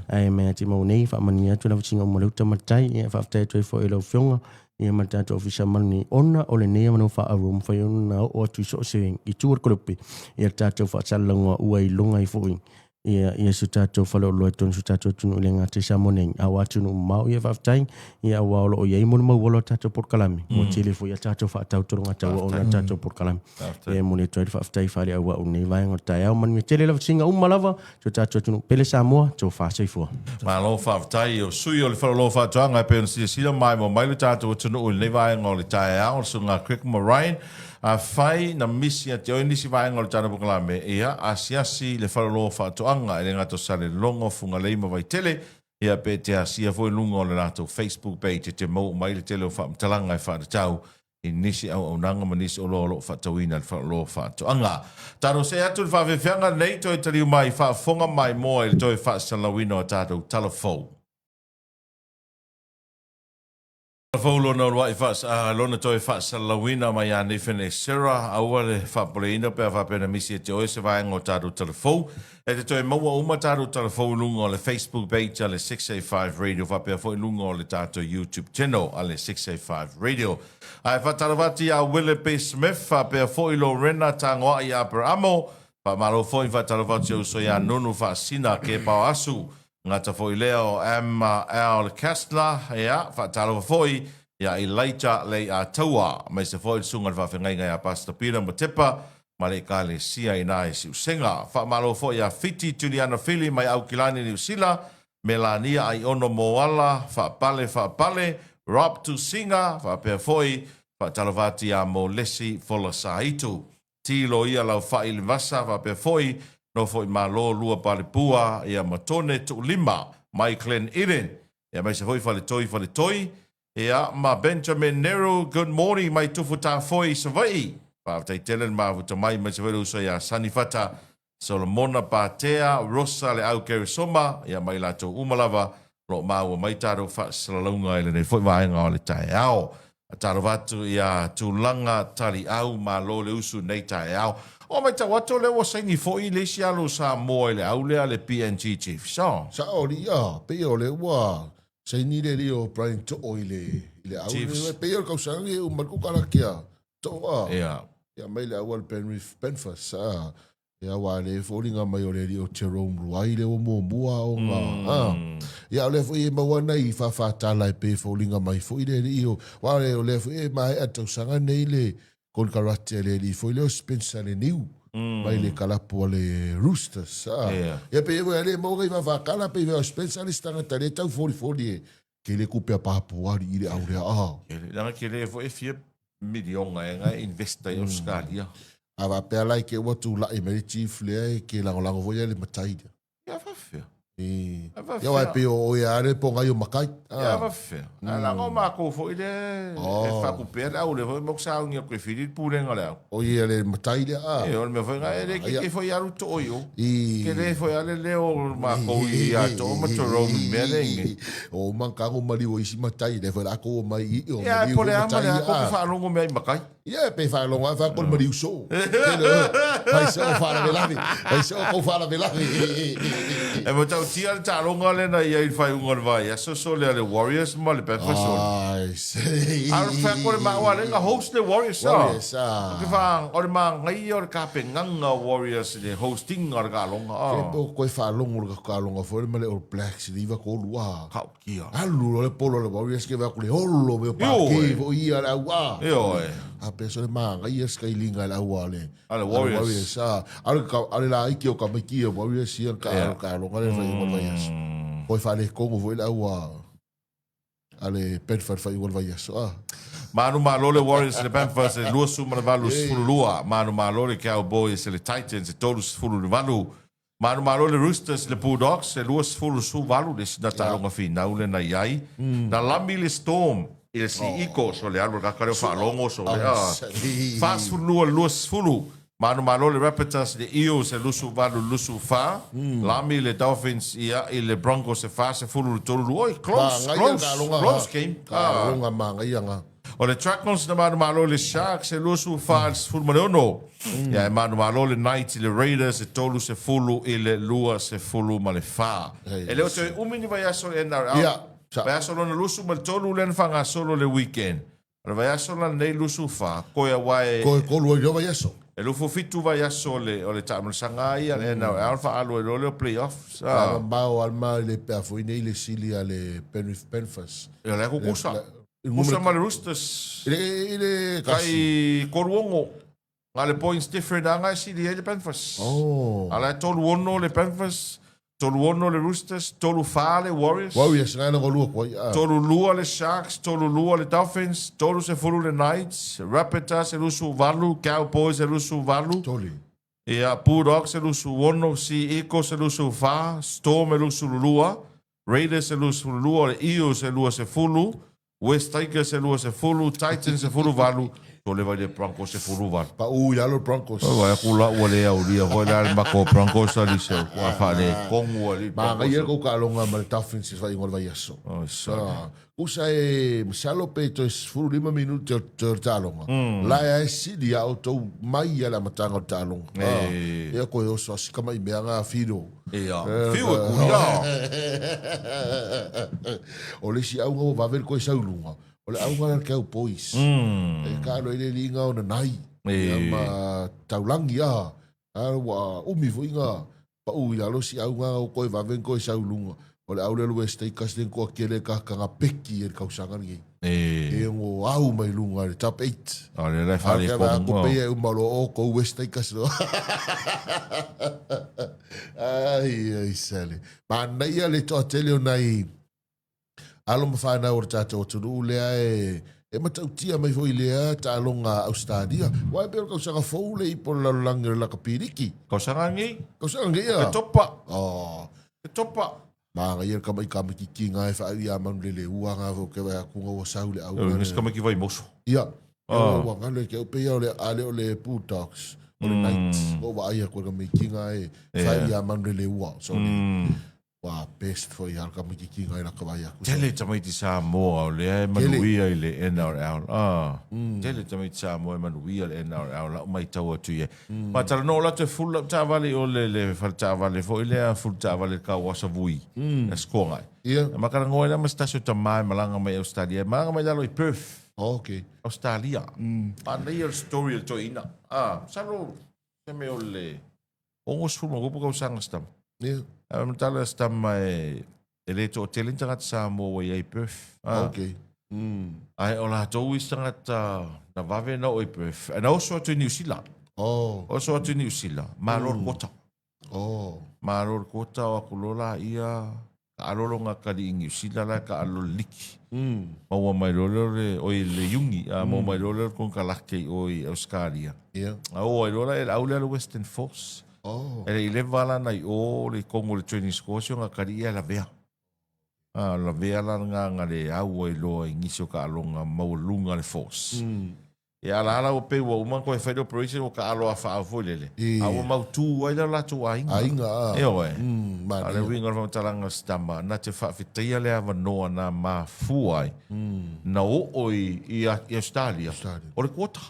ai me ati mawani fa mania to la singa mola tamatai ia fa fte to fo elo fonga ia matata ofisa malni ona o le nei manu fa room fa ona o tu so se I tu korpe ia tata fa salanga ua I longa I foi ia su tātou whale o loe tonu su tātou tunu le ngā te samoneng. A wā tunu mau ia whaftai, ia wā olo o iei munu mau walo tātou porkalami. Mo tele fo ia tātou whaatau toro ngā tau o ngā tātou porkalami. Ia mune toi whaftai whare au wā unei vai ngā tai au manu tele lava singa umalava, so tātou tunu pele Samoa, so whāsei fua. Ma lo whaftai o sui o le whalo lo whātuanga e pēn sila mai mo mai le tātou tunu o le vai ngā le tai au, so ngā Crick Moraine, a fai na misi a te oinisi vai ngol tana pukalame ia a siasi le whalolo whaatoanga e le ngato sale longo funga leima vai tele ia pe te a sia foi lungo o le nato Facebook page te mo mai le tele o whaamtalanga e whaatau i nisi au nanga ma nisi o lolo whaatauina le whalolo whaatoanga. Tano se atu le whawewhianga nei toi tariu mai whaafonga mai moa i le toi whaasalawina o tātou talafou. Faulo no wa ifas lona toi fas lawina mai ani fene sera awale fa pleina pe fa pena misi te o se vai ngo tadu telefon e te toi maua uma tadu telefon lungo le Facebook page ale 685 radio fa pe fo lungo le tatu YouTube channel ale 685 radio ai fa taravati a Wille P Smith fa pe fo ilo rena tango ia per amo fa malo fo fa taravati o so ya nonu fa sina ke pa asu ngata foi leo Al Kastler ia fatalo foi ia i laita le a taua mai se foi sunga va fenga ia pasta pira motepa male kale sia ina e si senga fa malo foi ia fiti tuliana fili mai au kilani ni usila Melania ai ono moala fa pale Rob to singa fa pe foi fa talovati a mo lesi fola saitu tilo ia lau fa il vasa fa pe foi no foi malo lua pale pua ia matone tu lima mai Glen Eden ia mai se foi fale toi ia ma Benjamin Nero good morning mai tufu ta foi savai pa tai telen ma vuta mai mai se velu so ia sanifata Solomona Patea Rosa le au kerisoma ia mai la to umalava lo ma wa mai taro fa salonga ile ne foi vai nga le tai ao taro vatu ia tulanga tali au ma lo le usu nei tai ao o mai ta wato le wa saini foi le sialo sa mo le au le PNG chief so o lia pe o le wa saini le rio Brian to oile le au le pe o kausangi o marku karakia to ia mai le au Penrith Penfast ia wale folinga mai o le rio Jerome Ruai le o mua o nga ia le foi mawana i fa tala pe folinga mai foi le rio wale o le foi mai ato sanga nei le con karate le li foi le Spencer le niu mai le kalapo le Roosters ia pe le mo ga va kala pe le Spencer le stanga tale tau foli ke le kupe papua i le au le la ke le foi fie milion nga investa i Australia ava pe ala ke watu la e chief le ke la voya le matai ia fa fe ia wa pe o ia le ponga yo makai ia fa fe la ngo ma ko fo ile e fa ku pe la o le mo sa un ko fili pure ngala o ia le matai le e o me foi nga ke foi ya ruto o yo ke le foi ale le o ma ko ia to ma to ro me le o man ka ngo mali o isi matai le foi la ko mai o ia po le ama le ko fa longo me makai ia pe fa longo fa ko mali so vai so fa la velavi vai so ko fa la velavi e mo tau tia ta longa le na ia fai un vai so le Warriors mo le perfection ai sei ar fa ko ma wa le host the Warriors ke fa or ma ngai or ka pe nganga Warriors le hosting or ka longa ko fa longa ka longa fo le All Blacks li va ko lua ka kia alu le polo le Warriors ke va ko le holo me pa ke vo ia la wa yo a peso le manga ia skailinga la wale ale Warriors ale la iki o ka miki Warriors ia ka longa le vai Poi fa le kongo voi la wa ale Penford fa igual vai so Manu Malole Warriors le Panthers le lua suma le valu sfulu lua Manu Malole Cowboys le Titans e todos sfulu le valu Manu Malole Roosters le Bulldogs le lua sfulu su valu le sinata longa fina ule na iai na lambi le Storm il si iko so le alu kakare fa longo so le fast sfulu lua sfulu Manu Malole Raptors le Eels le lusu valu lusu fa Lami le Dolphins ia le Broncos se fa se fulu tolu oi close game longa manga ia o le Tractors na Manu Malole Sharks le lusu fa fulu manono ia Manu Malole Knights le Raiders se tolu se fulu le lua se fulu ma le fa e le o te umini vai aso e NRL vai aso na lusu ma tolu le fanga solo le weekend vai aso na nei lusu fa koia wae ko lo vai aso E lufu fitu vai aso o le tamal sanga ia le na alfa alo e le playoffs. Mau alma le pe foi nei le sili ale Penfas. E le ko kusa. Kusa ma le Roosters. Ile Kai koruongo. Nga le points different anga sili le Penfas. Oh. Ala tolu ono le Penfas. Tolu ono le Roosters. Tolu fa le Warriors. Warriors nga ngo lu ko. Tolu lua le Sharks. Tolu lua le Dolphins. Tolu se fulu le Knights. Rapids e lusu valu. Cowboys e lusu valu. Toli. E a Bulldogs e lusu ono. Si Eagles e lusu fa. Storm e lusu lua. Raiders e lusu lua. Le Eagles e lua se fulu. West Tigers e lua se fulu. Titans e fulu valu. Tole vai le Broncos e fulu valu. Pa u ya lo Broncos. Vai kula ua le au lia. Vai le mako Broncos ali se. Kua fa le kongu ali. Ma nga ia ko ka longa ma le Dolphins vai ngol vai aso. Oh, sorry. Usa e salo peto es furu 5 minuti o talonga. La e sili auto mai ala matanga o talonga. E ko yo so sikama i meanga fido. Ia. Fiu e kuia. O le si au ngo va ver ko sa ulunga. O le au ngana ke au pois. E ka lo ile linga o na nai. E ma taulangi a. Wa umi voinga. Pa u ya lo si au nga o ko va ver ko sa ulunga. O le aule lue stei kasten ko kele ka kanga peki e kausanga ni. E ngo au mai lunga le top 8. O le le fale ko pe e malo o ko westei kasto. Ai sale. Ma nei le to tele nai. Alo ma fa na orta to tu le e matautia mai foi le ta longa Australia. Wa pe kausanga fo le po la langa la kapiriki. Kausanga ngi? Kausanga ngi ya. Topa. Oh. Topa. Ma nga ia kama ki nga e fa ia man le ua nga vo ke va ku ngo saule au. Nis kama ki vai moso. Ia. Wa nga le ke pe ia le ale o le Bulldogs. O le Knights. O wa ia ko kama ki nga e fa ia man le ua. So wa best for ia kama ki nga ina ka va ia. Tele tamai ti Samoa o le manuia i le NRL. Tele tamai ti Samoa manuia le NRL la mai tau atu ye. Ma tala no la te full ta vale o le fal ta vale fo ile full ta vale ka wasa vui. Na skonga. Ia. Ma kara ngoi la mastasio ta mai malanga mai Australia. Malanga mai lalo i Perth. Okay. Australia. Nei el story el toina. Salo se me o le ongos fu mo go sanga stam. Ia. Tala stam e le to telinta gat Samoa i Perth. Okay. Ai o la tau istanga na vave na o Perth. And also to New Zealand. Oh. Also to New Zealand. Maror kota. Oh. Maror kota o kulola ia ka alolo nga ka di New Zealand la ka alolo liki. Maua mai lolo le o le yungi. Maua mai lolo kon ka lake o i Australia. Ia. O ai lola e aule le Western Force. Oh. E le vala nai o le kongo le training scotia nga ka ia la vea. La vea la nga le au e loa i ngisio ka alonga maulunga le force. E ala o pe wa uma ko e fai operation o ka alo a fa fo lele. A o mau tu ai la tu ai. Ainga. E o e. Ma Ale winga fa talanga stamba na te fa fitia le ava no na ma fu ai. Na o i Australia. O le kota.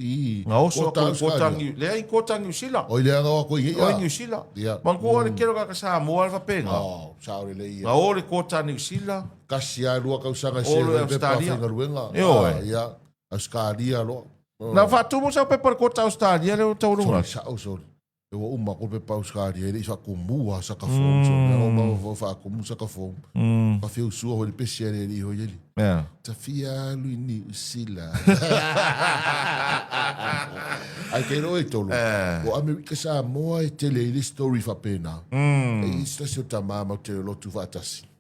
Nga oso kota ngi le ai kota ngi sila. O le nga ko i. O ngi sila. Man ko le kero ka sa mo alfa penga. Oh, sa le ia. Nga o le kota ngi sila. Kasia lua ka usanga se le Australia. Ia. Australia lo. Na fatu mo sa pe per kota Australia le tau lunga. Sa o e wa uma ko pe pa Australia ele sa ko mua sa ka fom so na uma fa ko mu sa ka fom. Pa fiu su o le pesi ele ho ele. Yeah. Ta fia lui ni sila. Ai ke no e tolo. O America sa mo e tele le story fa pena. E sta se ta mama te lo tu fa tasi.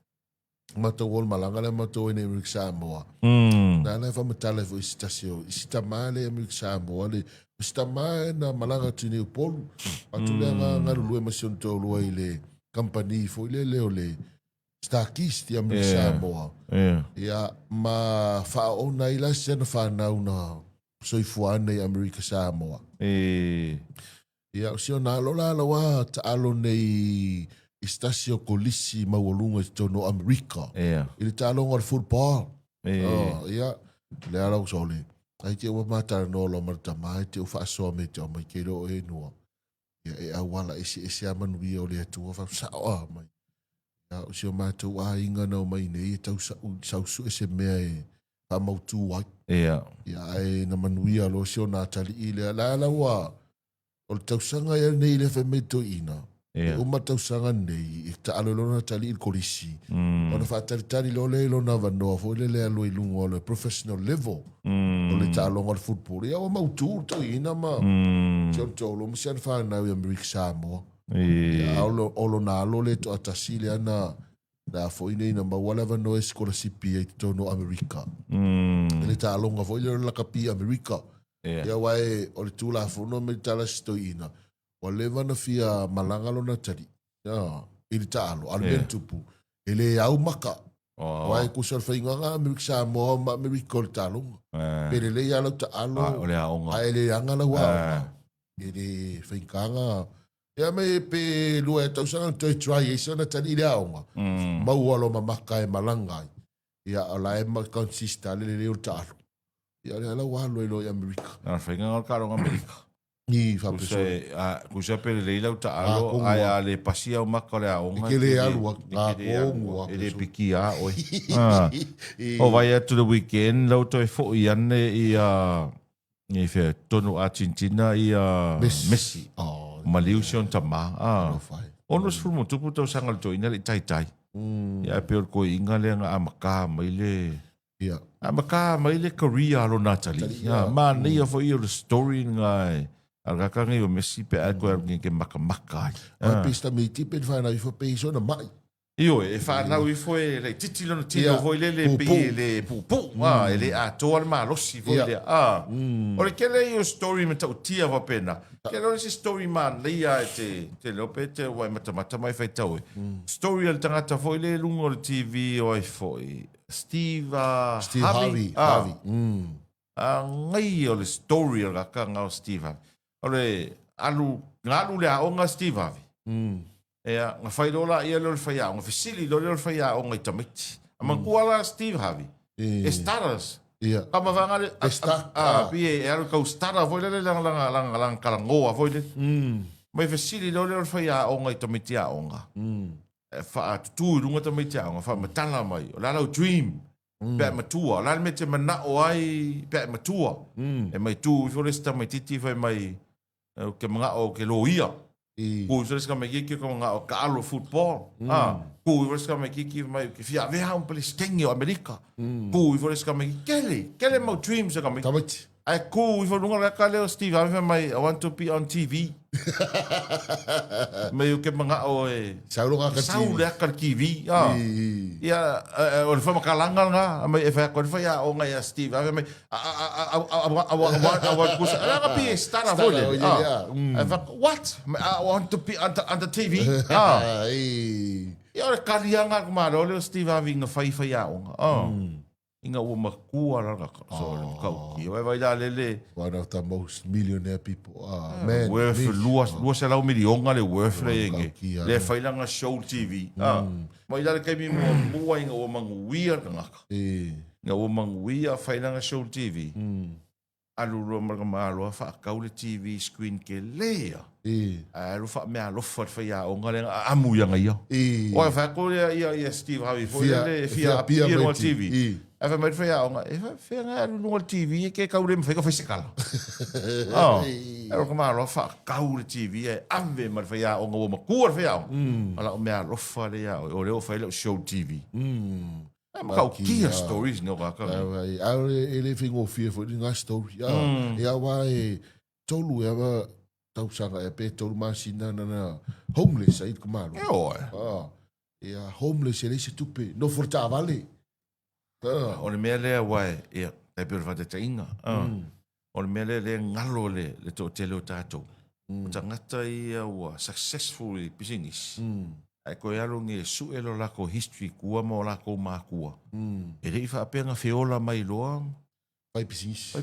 Mata wol malanga le mata o ne America Samoa. Na na fa matale fo stasio. Sta male America Samoa le sta mai na malanga tini polu. Atu le nga lu e masion to lu ile company fo ile le ole. Sta kisti America Samoa. Ya ma fa ona ila se na fa na una soifuana i America Samoa. Ya si ona lola la wa ta alo nei Estasio Colisi mawalunga tono America. Ele tá longo de football. Ya, le ala usole. Ai te wa mata no lo marta mai te fa so me te mai ke ro e no. Ya e awala ese amanu wi o le tu fa sa mai. Ya o si o mata wa inga no mai nei tau sa su ese me e fa mau tu wa. Ya e na manu wi lo si o na tali ile la wa. O le tausanga ia nei le fe me to ina. Ia. O ma tausanga nei, I ta alolona tali il kolisi. O na whaatari lo le lo na vanoa, fo le alo I lungo o le professional level. O le ta alonga le football. Ia o mautu to ina ma. Tion tolo, misian whanau I Amerika Samoa. Ia olo na alo le to atasi le ana na fo ina ina ma wala vanoa eskola sipi e tono Amerika. Le ta alonga fo le lakapi Amerika. Ia wae o le tula fono me tala sto ina. O le vana fia malanga lona tari. Ia, ili taalo, almen tupu. Ele au maka. Wae kusal whainganga Amerika Samoa ma Amerika o le talonga. Pere le ia lau taalo. O le aonga. A ele anga lau aonga. Ele whainganga. Ia me pe lua e tausanga toi try e sana tari le aonga. Mau alo mamaka e malangai. Ia ala e ma consista le le o taalo. Ia le ala walo e lo I Amerika. Nga whainga o karonga Amerika. Ni whapeso. Kusa pere leilau ta alo, ai a le pasia o maka le aonga. Ike le alua, ngā kongu. E le piki a oi. O vai atu le weekend, lau toi fo I ane I whea tonu Argentina I Messi. Maliu sion tama. Ono sfulmo tupu tau sangal to ina le tai tai. Ia peor ko inga le nga amaka mai le... Amaka mai le Korea lo Natali. Ma nei a fo I o le story ngai. Alga ngai o Messi pe a ko ngai ke maka maka. Ai pista me tipe whana I fo peiso na mai. Io e whanau I fo e le titilo no tino fo le pe le pupu. E le a toa ma losi fo le a. O le kele I o story me tau tia wa pena. Kele o le story man leia e te lope te wai matamata mai fai tau. Story al tangata fo le lungo le TV o ai fo Steve Harvey. Ngai o le story o ka ngau Steve Harvey. O le ngalu le aonga Steve Harvey. Ea, nga whai rola ia lor whai ao, nga whisili lor whai ao ngai tamiti. Ama kuala Steve Harvey. Staras. Kama vanga le... Pie, e alu kau stara, foi le lang kalangoa, foi le. Mai whisili lor whai ao ngai tamiti ao nga. Wha tutu runga tamiti ao nga, wha matala mai, o lalau dream. Pea matua, lal me te mana o ai, pea matua. E mai tu, i foresta mai titi, whai mai, ke mga o ke lo ia. Ku sores ka mai ki ko nga o ka alo football. Ku sores ka mai ki mai ki fia vea un pele stengi o Amerika. Ku sores ka mai kele mo dreams ka mai. Tamati. Ai ku i lunga ka leo Steve I want to be on TV. Mai ke mga o Saulo ka Saulo ka TV. Ia o fa makalanga nga mai e fa ko fa ya o nga ya Steve mai I want to ala ka pi star a vole. What? I want to be on the TV. Ia o kalianga ma lo Steve having a fa ya o. Inga o makua ranga so kau ki vai la lele one of the most millionaire people man worth luas la milionga le worth le nge le failanga show TV mai la kai mi mo inga o manguia nga nga o manguia failanga show TV alu ro malo fa kaule TV screen ke lea alu fa me alo fa ya o ngale amu ya nga o fa ko ya Steve Harvey fo le fia TV Eva mai foi aonga, eva fenga no TV que kaure me feka foi sekala. Era como a lofa kaure TV e ave mai foi aonga o makua foi aonga. Ala o me a lofa le a o le foi le show TV. Ma kau kia stories no ka ka. Ele fingo fia foi nga story. Ya wa tolu eva tau sanga e pe tolu masina na homeless aí como malo. Ya homeless ele se tupe no forta vale. O le mea lea wae, ia, e pere whate ta inga. O le mea lea ngalo le tō te leo tātou. O ta ngata ia ua successful business. Ai koe alo nge suelo lako history kua mo lako mākua. E rei whaapenga whiola mai loa. Pai business.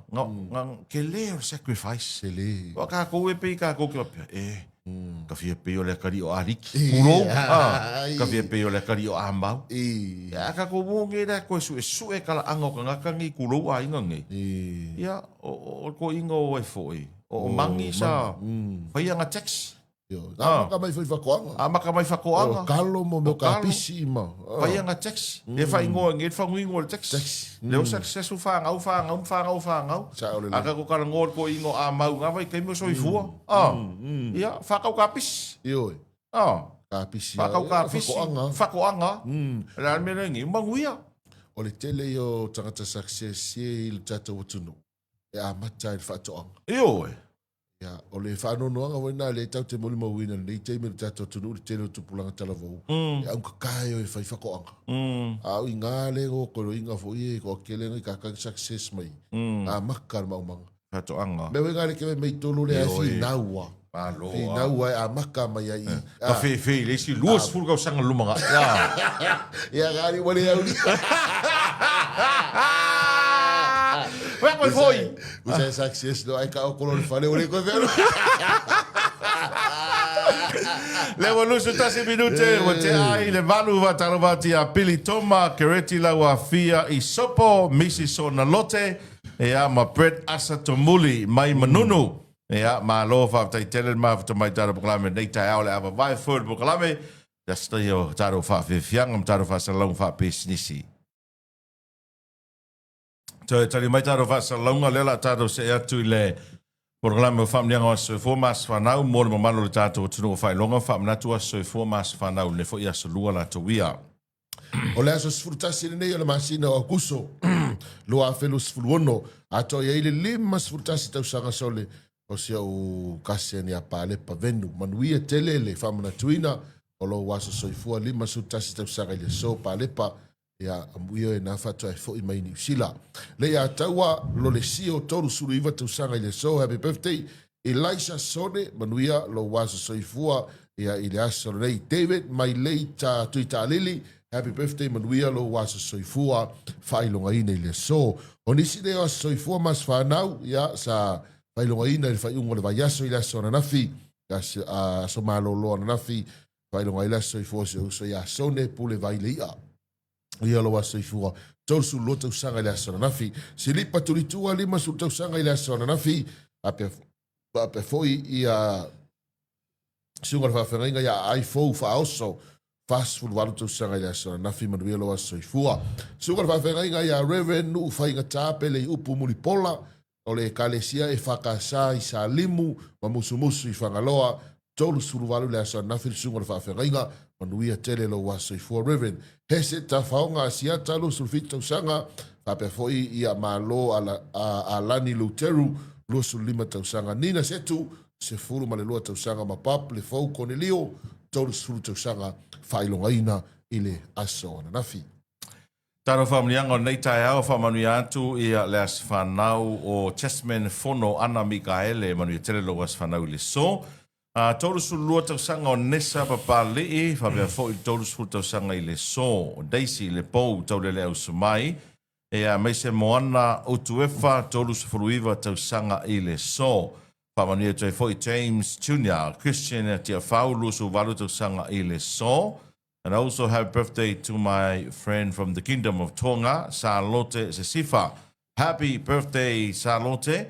Nga ke leo sacrifice. Ke leo. O ka koe pei ka koe kia pia. Ka fia peo le kari o ariki. Kuro. Ka fia peo le kari o ambau. Ia ka ko monge da ko su e kala ango ka ngaka ngi kuro a inga ngi. Ia o ko inga o e foi. O mangi sa. Fai anga tax. Maka mai whakoanga. Maka mai whakoanga. Kalo mo me ka pisi ma. Whaianga taxi. E whaingoa nge whanguingoa le taxi. Leo successful whangau. Aka ko karangoa ko ingo a mau ngā vai kei mo soifua. Ia, whakau ka pisi. Ioi. Ka pisi. Whakau ka pisi. Whakoanga. Rā mera ngi manguia. O le tele o tangata success i le tata watunu. E a mata i whatoanga. Ioi. Ya, o le whanonoanga wena le tau te moli mawina nei teime le tata watunu le tele o tupulanga talavou. E au kakai o e whai whakoanga. Au i ngā lego koro inga fo i e ko kelenga i kakang success mai. A makar maumanga. Whatoanga. Me wenga le kewe mei tolu le ai fi naua. Fi naua e a maka mai ai. Ka whi le si luas fulgau sanga lumanga. Ia gari wale au ni. Wea koe foi. Usa success no ai ka o kolor fale ore koe vero. Le walusu tasi minute wa te ai le valu wa taravati a Pili Toma kereti la wa fia i sopo misi so na lote e a ma Brett Asa Tomuli mai manunu e a ma lo fa tai tele ma fa mai tara proklame nei tai au le ava vai for proklame da stio taro fa fiang taro fa salong fa business. Tari mai taro fa salonga lela taro se atu le programa famnianga so formas fanau mo mo malo le tato tunu fa longa famnatua so formas fanau le fo ia so lua la to wia. O le aso sfurtasi nei o le masina o kuso. Lo a felu sfuluono ato ia ile lima sfurtasi tau sanga sole o sia o kaseni a pale pa venu manuia tele le famna tuina o lo waso soifua lima sfurtasi tau sanga ile so pale pa ya ambuio e nafa to fo i mai ni sila le ya tawa lo le sio toru suru iva tu sanga ile so happy birthday Elisha Sone manuia lo waso soifua ya ile aso rei David mai leita tuita lili happy birthday manuia lo waso soifua failonga ina ile so onisi de o soifua mas fanau ya sa failonga ina ile faiungo le vayaso ile so na nafi ya so malo lo na nafi failonga ile soifua so ya Sone pule vailia ia lo waso ifua tol su lota usanga ile asona nafi silipa tulitua lima su usanga ile asona nafi ape foi ia sunga fa fenga ya iPhone fa also fast food walu usanga ile asona nafi manuia lo waso ifua sunga fa fenga ya revenue fa inga tapele upu mulipola ole kalesia e fakasa isa limu mamusumusu ifangaloa tolu suruvalu le asona nafi sunga fa fenga manuia tele lo waso ifua reverend hese ta faonga sia talo sulfita usanga fape foi ia malo a lani luteru lo sulima ta usanga nina setu se furu malelo ta usanga mapap le fou Cornelio tolu sulfita usanga failonga ina ile aso na nafi taro famnianga nei tai au fa manuia atu ia le asfanau o Chessman Fono Ana Mikaele manuia tele lo asfanau le so tolu sulua tau sanga o nesa papale e whapea fo i tolu sulua tau sanga i le so Daisy le pou tau le leo sumai e a meise moana o tuefa tolu sufuruiva tau sanga i le so whamania tau fo i James Jr. Christian tia whaulu su walu tau sanga i le so and also happy birthday to my friend from the Kingdom of Tonga Salote Sesifa happy birthday Salote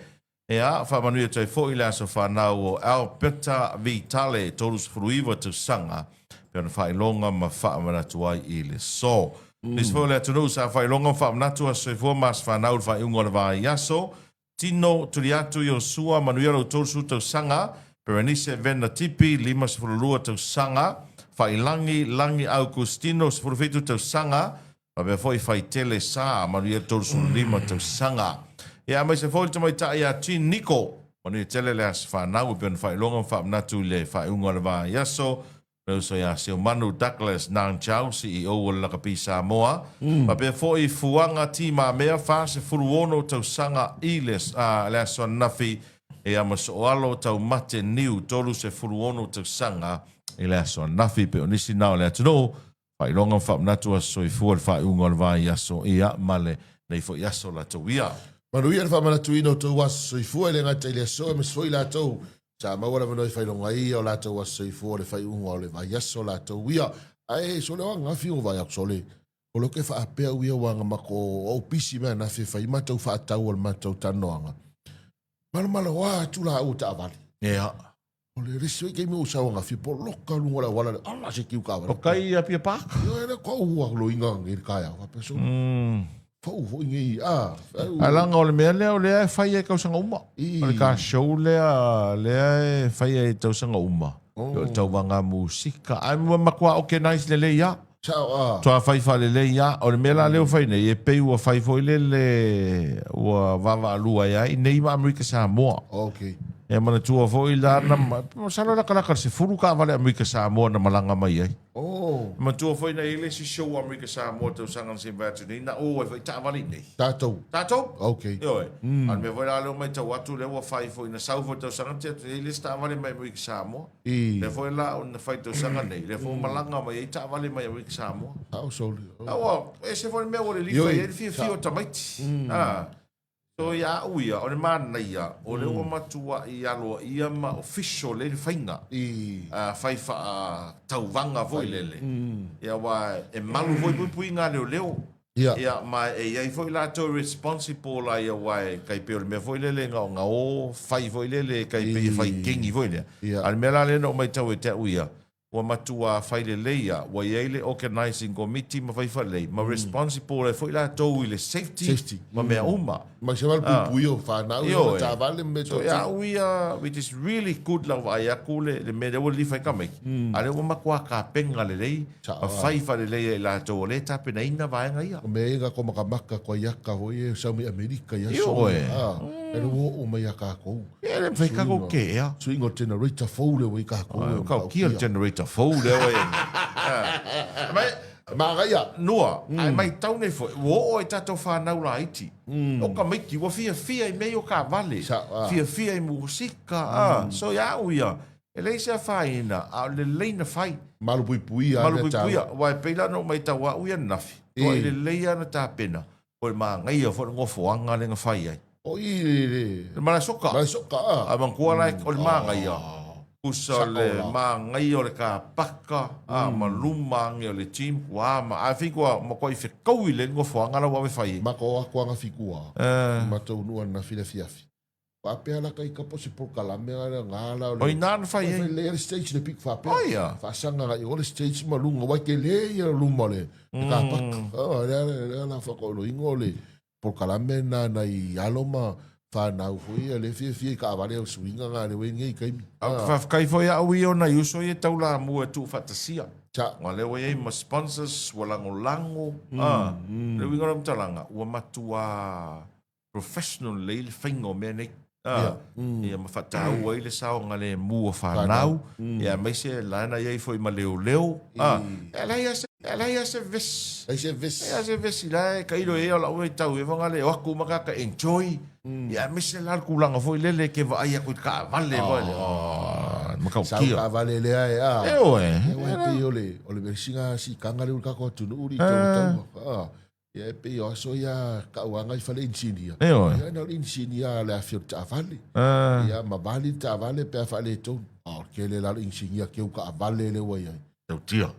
Ea, whamanuia tau fo i le aso whanau o Alberta Vitale, tolus fruiva tu sanga, peona whailonga ma whaamanatuai i le so. Nis fo le atunu sa whailonga whaamanatua soifua mas whanau whaiunga le vai aso, tino turi atu i o sua manuia lo tolusu tau sanga, perenise vena tipi, lima sifurulua tau sanga, whailangi, langi Augustino sifurufetu tau sanga, pabea fo i whaitele sa, manuia tolusu lima tau sanga. Ia mai se foi mai ta ia tin Nico. Oni tele le as fa na u ben fa longa fa na tu le fa unga le va ya so. Pero so ya se Manu Douglas Nang Chau CEO o la kapisa moa. Ma pe foi fuanga ti ma mea fa se furuono tau sanga iles le so nafi e ama so alo tau mate niu tolu se furuono tau sanga e le so nafi pe onisi na le atu fa longa fa na tu so i fu fa unga le va ya so ia male nei fo ya so la tu ia. Manuia le whamanatuino tau waso soifua le ngata ile so me soi la tau sa maura manoi whailonga ia o la tau waso soifua le whaiunga o le vaiaso la tau ia ae so le wanga fi o vai aksole o lo ke whaapea uia wanga mako o pisi mea na whi whaimatau whaatau o le matau tanoanga Malo wa tu la au ta avali. Ia. O le resi ke mo sa nga fi po loka lunga la wala ala se kiu ka. O kai a pia pak. Yo era ko ua lo inga ngi ka ya pa so. Fo ngi Alanga o le mea lea o lea e whai e kausanga uma. O le ka show lea e whai e tausanga uma. O tau wanga musika. Ai mua makua organize le le ia. Toa whai wha le le ia. O le mea la leo whai nei e pei ua whai fo le ua wawa alua ia. I nei ma Amerika Samoa. Okay. E mana tua fo i la na masala la kalaka se furu ka vale Amerika Samoa na malanga mai ai. Ma tua fo i na ele si show Amerika Samoa tau sangan se vatu nei na o e ta vale nei. Tatou. Okay. Yo e. An me voila lo mai tau atu le wa fai fo i na sau fo tau sangan te ele sta vale mai Amerika Samoa. Le fo la on fai tau sangan nei. Le fo malanga mai ta vale mai Amerika Samoa. Au so. Awa, e se fo me o le li fai e fi o tamaiti. So ia uia, o le mana ia, o le ua matua i aloa ia ma official le whainga. Whai wha tauwanga voi lele. Ia wa e malu voi pui ngā leo leo. Ia ma e iai voi la tau responsible la ia wa e kai peo le mea voi lele ngā o whai voi lele kai peo whai kengi voi lea. Ale mea la le no mai tau e te uia. Wa matua whai le leia, wa iai le organizing committee ma whai whalei. Ma responsible e foi la tau i le safety. Ma mea uma. Ma se wal pui o whanau i ta vale me so ia uia, which is really good lau ai aku le mea le li whai kamei. Ale wa makua ka penga le lei, ma whai whai lei e la tau le tape na ina vaenga ia. O me inga ko makamaka kwa iaka hoi e Saumi Amerika ia so. E ro o mai a kākou. E le whai kako ke ea. So ingo generator fou le wai kākou. Kau kia generator fou le wai. Ma gaia. Noa, ai mai tau nei fo. Wo o e tatou whanau la iti. O ka maiki, wa fia i mei o ka vale. Fia i musika. So ia uia. E lei se a whaina, a le leina whai. Malu pui a Malu pui a. Wa e peila no mai tau a uia nafi. Toa i le leia na tā pena. O le maa ngai a fo ngofo anga le nga whai ai. O i le mana soka. Mana soka a. A mangkua lai o le maa ngai a. Usa le maa ngai o le ka paka. A ma luma ngai o le team. Wa ma a whikua ma koi whikau i le ngofo anga la wawe whai. Ma ko a kua nga whikua. Ma tau nua na while fiafi. Wapea la kai kapo si por kalame ala ngala. O i nāna whai e. Le le stage le pik whapea. Oia. Whasanga ngai o le stage ma lunga. Wai ke le i luma le. Ka paka. Le la whakolo ingo le. Por kalame na i aloma whanau hui le fie ka avare au suinga ngā le wengi i kaimi. Kai foi au i o na iuso i e taula mua tu whatasia. Ngā lewa i ma sponsors, walango. Le winga ram talanga, ua matua professional le le whaingo mea nei. Ia ma whatau ai le sao ngā le mua whanau. Ia meise lana iei foi ma leo. Elai ase ves. Ase ves i lai, ka iro e ala ue tau e wanga le waku maka ka enjoy. Ia meise lal kulanga foi lele ke wa ai aku ka vale. Makau kia. Sao ka vale le ai a. E oe. E oe pe ole versinga si kangare ul kako tunu uri tau. Ia pe o so ia ka wanga i fale insinia. E oe. Ia na insinia le afio ta vale. Ia ma vale ta vale pe fale to. Ke le lal insinia ke ka vale le wai ai. Tau tia.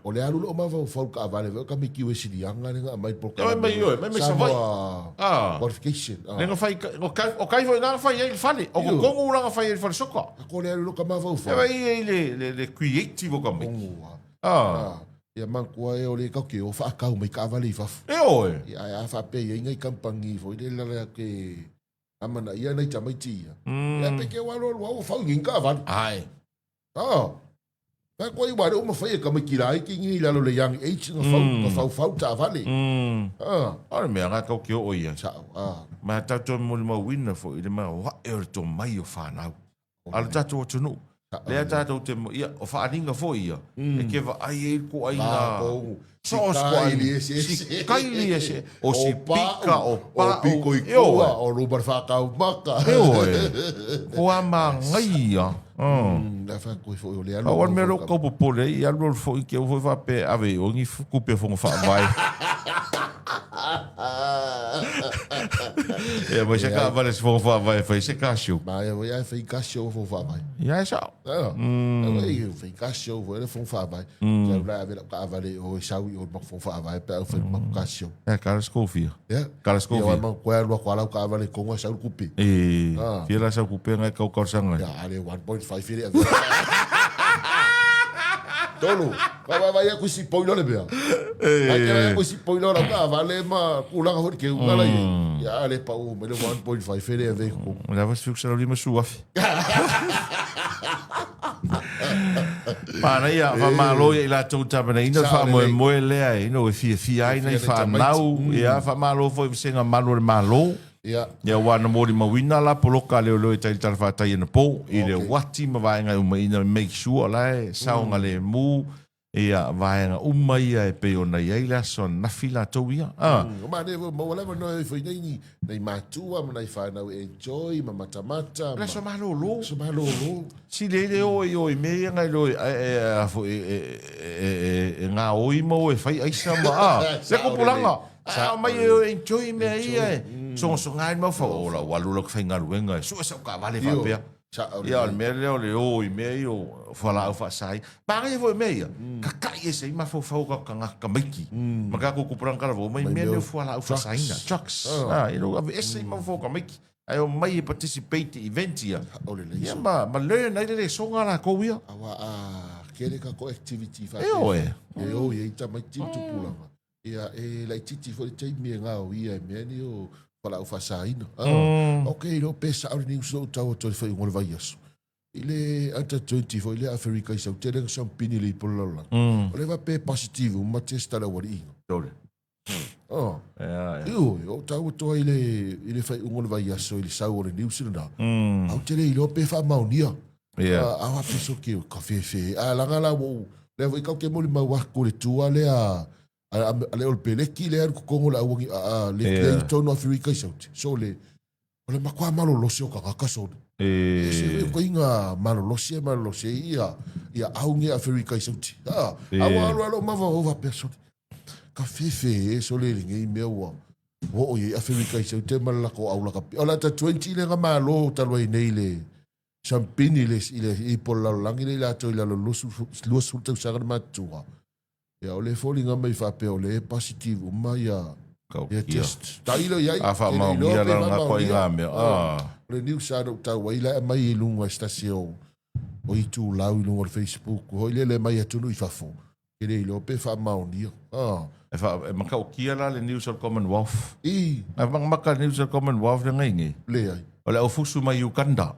O le alu o ma fau ka vale ka mi kiwe silianga nga mai por ka. Mai sa vai. Qualification. Nenga fai o kai foi na fai ele fale. O kongo ula fai ele fale soka. Ko le alu ka ma fau. E vai le creative ka mai. Ia mankua e o le kau ke o whaakau mai ka vale i fafu. E oe. Ia whape i ngai kampangi foi le lala ke amana ia nei tamaiti ia. Ia pe ke walo o fau ngin ka vale. Ai. Vai koi wale o mawhai e ka makirai ki ngi lalo le young age nga fau ta vale. Ora mea ngā kau ke o ia. Ma tato muli ma wina fo i le ma wa e o to mai o whanau. Ala tato o tunu. Lea tato te mo ia o whaaringa fo ia. E ke wa ai e ko ai ngā. Sos ko ai. Si kaili e se. O si pika o pa. O piko i kua o rubar whakau maka. E oe. Koa ma ngai ia. Na fa ko fo le alu. Awan me ro ko popole i alu fo i ke o fa pe ave o ngi kupe fo fa vai. Ya, mas ka vale se for vai fai se casio. Ma ia ia fai kasio fo fa vai. Ya sa. Ia fai kasio fo ele fo fa vai. Ja la vela ka vale o sau o ma fo fa vai pe fai ma kasio. É, cara Scovia. Ya. Cara Ia Scovia. ma ko lo ko la ka vale ko sa kupi. Fia sa kupe ngai kau sanga. Ya ale 1.5 fili. Tolu, ka vai ku si poilo le bea. Ai ku si poilo la ka vale ma kula ho ke ngala ya ale pa o me le 1.5 fili ave ko. La vas fixa ali ma suafi. Pana ia fa malo ia la tau tapana ina fa mo le ai no fia ina fa nau ia fa malo foi senga malo malo. Ya. Ya wana mori mawina la poloka leo leo tai tal fa tai na po i le wati ma vai nga uma ina make sure la saunga le mu ia vai nga uma ia e pe ona ia la son na fila to ia Ma ne mo wala no foi nei matua ma nei fa na enjoy ma mata la so malo lo so malo lo si le o me nga lo fo nga o mo e fai ai sa ma se ko pulanga mai enjoy me ia so ngai mo fa ola walu lo fainga luenga so ka vale fa pe ia al me le o me o fala o fa sai pa ngai fo me ia ka ese ma fo ka miki ma ka ko pran ka vo mai me fala o fa sai na trucks ese ma fo ka miki ai o mai participate event ia ia ma le na le so ngala ko ia awa kele ka ko activity fa e o ia ta mai tu pulanga ia la titi fo te mi nga o ia me ni o para o fasaino okay no pesa o ni so tau to foi ngol vai aso ile ata 20 foi le Africa isa o tele so pini le polola o le va pe positivo ma testa la wari dole o tau to ile fai ngol vai aso ile sa o ni so na au tele ile pe fa maunia a wa peso ke kafe fe a la ngala wo le vai ka ke mo ma wa ko le tua le a ale ol pele ki le ko kongo la wongi le tono Africa so le ole makwa malo lo sio ka so se ko inga malo lo ia aunge Africa so awa ma va over person ka fefe so le ngi me wa o ye Africa so te mala ko aula ka ola ta 20 le ga malo ta lo nei le champagne ile i pola langi le la to ile lo su te sa ma tua ya ole falling mai fa pe ole positive mai ya test ta ilo ya fa ma ia la nga ko inga me le new shadow ta wa ila mai lunga stasio o i tu la lunga Facebook o ile le mai tu no i fa fo ke le lo pe fa ma oni e fa ma ka o kia la le news of Commonwealth ma ka news of Commonwealth le ngai le ai ole o fusu mai Uganda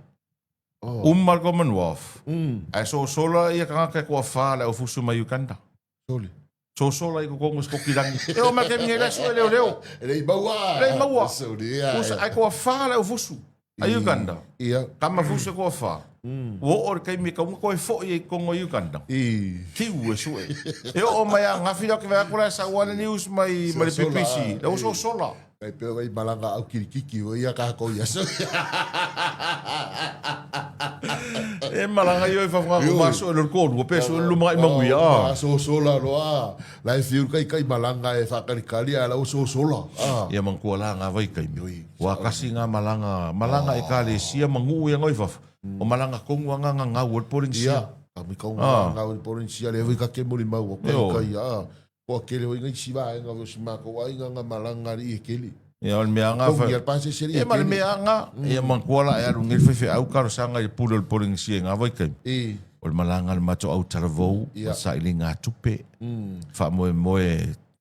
mal Commonwealth ai so sola ia ka ko fa le o fusu mai Uganda Soli. So like ko ngos ko kirangi. E o ma ke ngela so leo. Lei baua. Soli. Ai ko fa la fusu. Ai Uganda. Ia. Kama fusu ko fa. Wo or kai mi ka ko fo i ko ngo Uganda. Ki u so e. E o ma ya ngafi ke va ko sa wana news mai PPC. Le so sola. Ai pe vai malanga au kirikiki o ia ka ko ia so. E malanga yo fa fa maso lo ko go peso lu mai mangui so sola lo la fiu kai malanga e fa kali ala so sola ia man ko la nga vai kai mi wa kasi nga malanga e kale sia mangu ia ngoi fa o malanga ko nga wol poring sia kami ko nga wol poring sia le vai ka ke mo mau ko kai ko ke le ngai siva nga vo sima ko ai nga malanga ri keli ia on meanga fa e mal meanga ia man ko la ia ngel fe au kar sanga i pulo poring sia nga vai kai o malanga le mato au tarvo sa ilinga tupe fa mo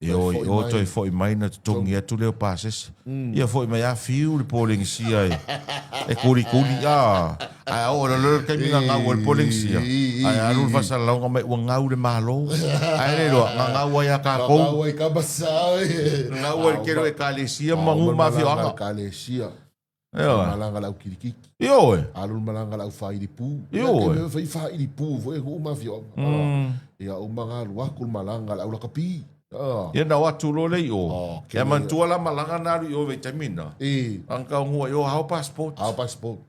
o to foi mai na tongi atu leo passes ia foi mai a fiu le poling sia e kuri a ora le kai nga o poling sia a lu fa sa longa mai o ngau le malo ai le ro ngau ia ka ko ai ka basa ngau le kero e kalesia mangu ma fiu anga kalesia malanga la kirikiki alu malanga la fa ili pu fa ili pu foi o ma fiu ia o manga lu akul malanga la la kapi ia na watu lo le o ke man tua la malanga na ru vitamina anka ngua yo hao passport ao passport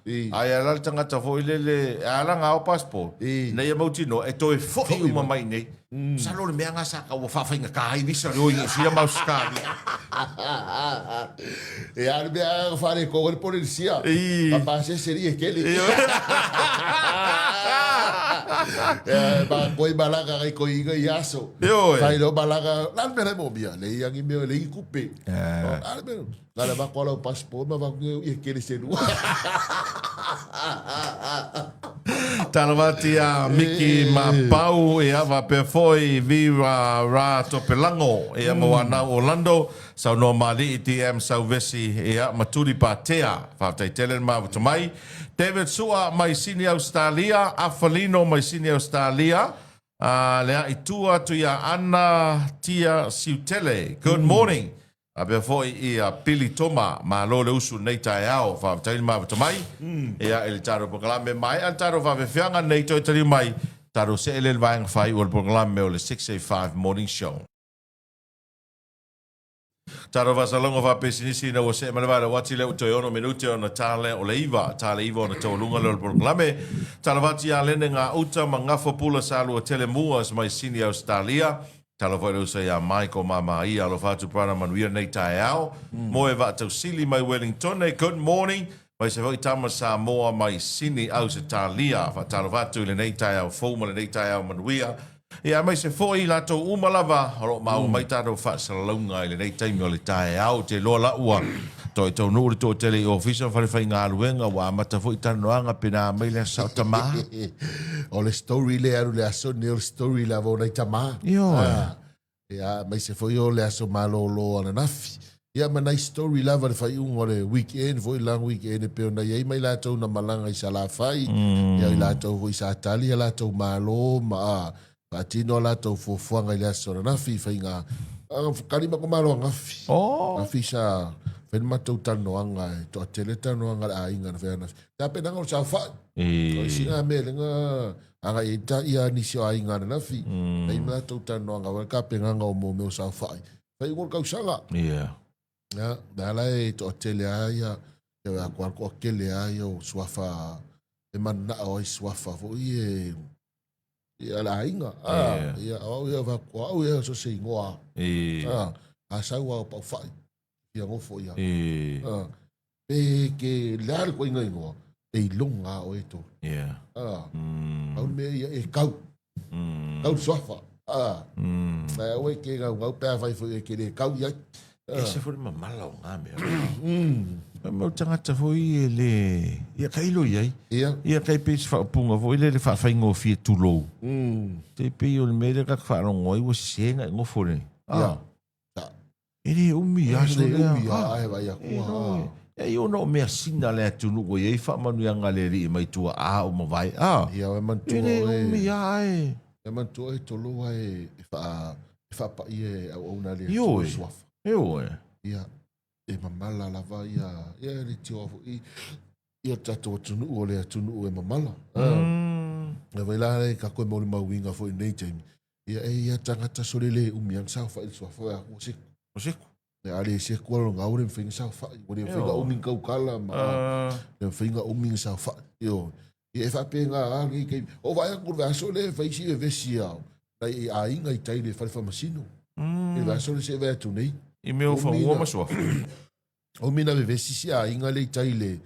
ai ala tanga ta foi le ala ngao passport na ia mauti no e toi fo uma mai nei Sa lo le mea nga sa ka wa fa fainga ka ai visa lo i sia mau ska. E ale mea fare ko le polizia. Papa se seria kele. Ba koi balaga kai ko iga yaso. Fai lo balaga lan mera mo bia le yangi me le ikupe. Ale mera la ba ko lo passport ma va e kele se lu. Tarawati a Miki Mapau e ava pe foi viva ra to pelango e a moana Orlando sau no mali ITM sau vesi e a maturi patea fa tai telen ma mai David Sua mai sini Australia Afalino mai sini Australia le itua tu ya Anna Tia Siutele good morning a be foi e a Pili Toma ma lo le usu nei tai ao fa tai ma mai e a el taro programa mai an taro va fianga nei to tari mai taro se ele vai fai o programa o le 685 morning show taro va salongo va pesinisi na o se ma va wati le to ono minuti ona tale o le iva ona to lunga le programa taro va ti ale nga uta mangafo pula salu o telemua as mai sini Australia talo foi o se a Michael mama ia lo fatu para manuia nei tai ao mo e va tau sili mai Wellington good morning vai se vai tama sa moa mai sini au se talia fa talo fatu le nei tai ao fo mo le nei tai ao manuia ia mai se foi la to umalava ro mau mai taro fa salonga le nei tai mo le tai ao te lo la ua to no to tele official fa fa nga luenga wa mata foi tanoanga pena mai le sa tama o le story le aru le aso ne o story la vo nei tama ia mai se foi o le aso malo lo ana nafi ia mana story la va fai un o le weekend foi long weekend pe ona ia mai la to na malanga i sala fai ia la to foi sa tali la to malo ma patino la to fo fuanga le aso na nafi fai nga kalima ko malo ngafi ngafi sa fen matou tanoanga e to tele tanoanga a inga na fena ta pena ngo sa fa o singa mele nga anga ita ia ni sio a inga na fi ai matou tanoanga wa ka pena ngo mo me sa fa fai ngol ka usanga ya dala e to tele ia e a kwar ko kele ia o swafa e man na o swafa fo ie ia la inga ia o ia va ko o ia so se ngoa a sa wa pa fa ia ngo fo ia pe ke lar ko inga ingo e longa o eto au me e kau sofa na o ke ga o pe vai fo ke le kau ia e se fo ma malo nga me mo tanga ta fo le ia kai lo ia kai pe fa punga fo le fa fa ngo fi tu lo te pe o me le ka fa ngo i wo senga ngo fo le ele umi aso le ai vai a ko e io no me asina le tunu go e fa manu ya ngaleri mai tua a o mo vai ia e man tu ele umi ai e man tu e to lo ai fa pa ie o na le io ia e mamala la vai ia le tio ia tato tunu o le tunu e mamala e vai la ka ko mo ma winga fo nei time ia tanga ta sole le umi ang sa fa il so fa o se le ale se ko lo nga o le finga sa fa o le finga umi ka kala ma le finga umi sa fa yo e fa penga ngi ke o vai ko va sole fa isi e vesia dai a inga i tai le fa masino e va sole se va tu nei e meu fa o ma so o mina ve vesi a inga le tai le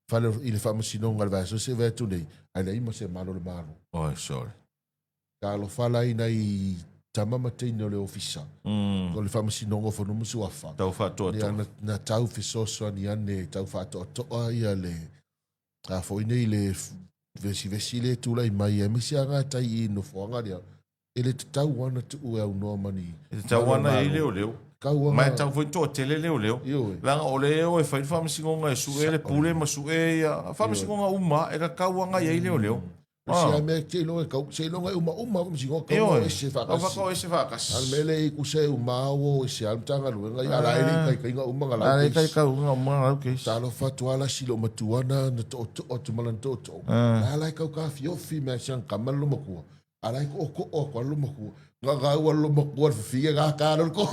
fa le fa masino ngal va sole se va tu nei ai le ima se malo le malo sorry ka lo fala ina i tama matino le ofisa ko le famasi nongo fo no musu afa tau fa to na tau fi soso ni ane tau fa to ia le a fo ine le vesi le tu lai mai e misi anga tai no fo anga dia ele tau wana tu e no mani tau wana ile o leo mai tau foi to tele le o leo langa o leo e fa famasi ngonga e su ele pule ma su e famasi ngonga uma e ka kawanga ile o leo se me ke lo ka se lo uma como si go ka se fa ka al mele ku se uma o se al tanga lo nga ala ele kai uma ngala ala kai ka uma okay ta lo fa tu ala silo matuana na to malan to ala ka fi me san kamal lo mako ala ko lo mako nga lo mako fi ga ka lo ko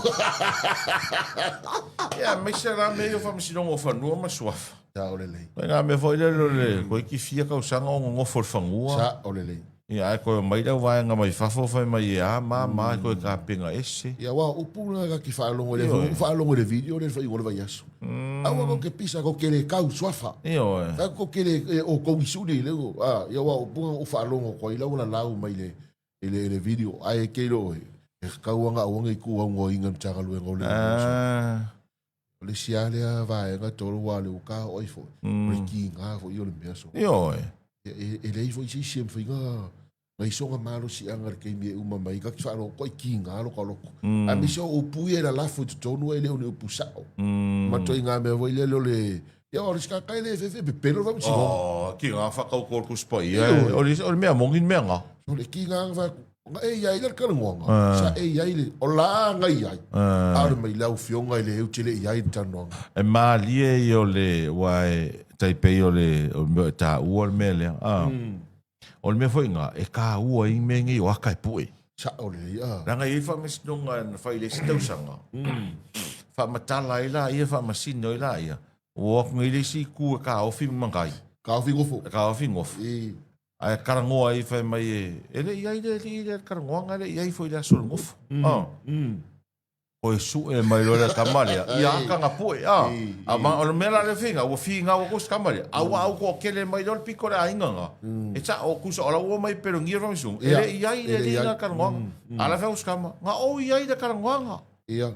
ya me será meio vamos não o fanu ma suaf ta olele nga me foi le ko ki fia ka usanga o ngo for fangua sa olele Ia ai koe mai lau vai nga mai fafo fai mai ia ma koe ka penga ese. Ia wa upuna ka ki whaalongo le video le whai ngore vai aso. Awa ko ke pisa ko ke le kau swafa. Io e. Ka ko ke le o ko isuri le go. Ia wa upuna o whaalongo ko i lau la lau mai le video. Ai ke lo e. E kau anga o ngai ku ngo inga mtaka lu ngo le. Le siale a vai nga tolu wa le uka oi fo. Le ki nga fo yo le meso. Io e. E lei foi si sem foi nga ngai songa malo si anga ke mi uma mai ka tsalo ko ki nga lo ko a mi so o pui era la fo tonu ele o pusao ma to nga me voi le le ya o ska kai le fe pelo vamos oh ki nga fa ka ko ku spa ia o me among in me nga o le ki nga va e ia ile ka ngo sa e ia ile o la nga ia a mai la o fionga ile u tele ia tano e ma lie io le wai Taipei o le ta ua me le o le me foi nga e ka ua i me ngi o akai pui sa o le ia ranga i fa mes nunga na fai le stausanga fa matala ila ia fa masino ila ia o ngi le si ku ka o fi mangai ka o fi ngofo ka o fi ngof ai karangoa i fa mai e le ia le karangoa nga le ia foi la sol ngof o su e mai lo le kamalia ia ka nga pui a ma o me la le finga o finga o kus kamalia a wa o ko kele mai lo piko la inga nga e sa o kus o la o mai pero ngi ro misung ele ia ile nga ka nga ala fa us kama nga o ia ile ka nga ia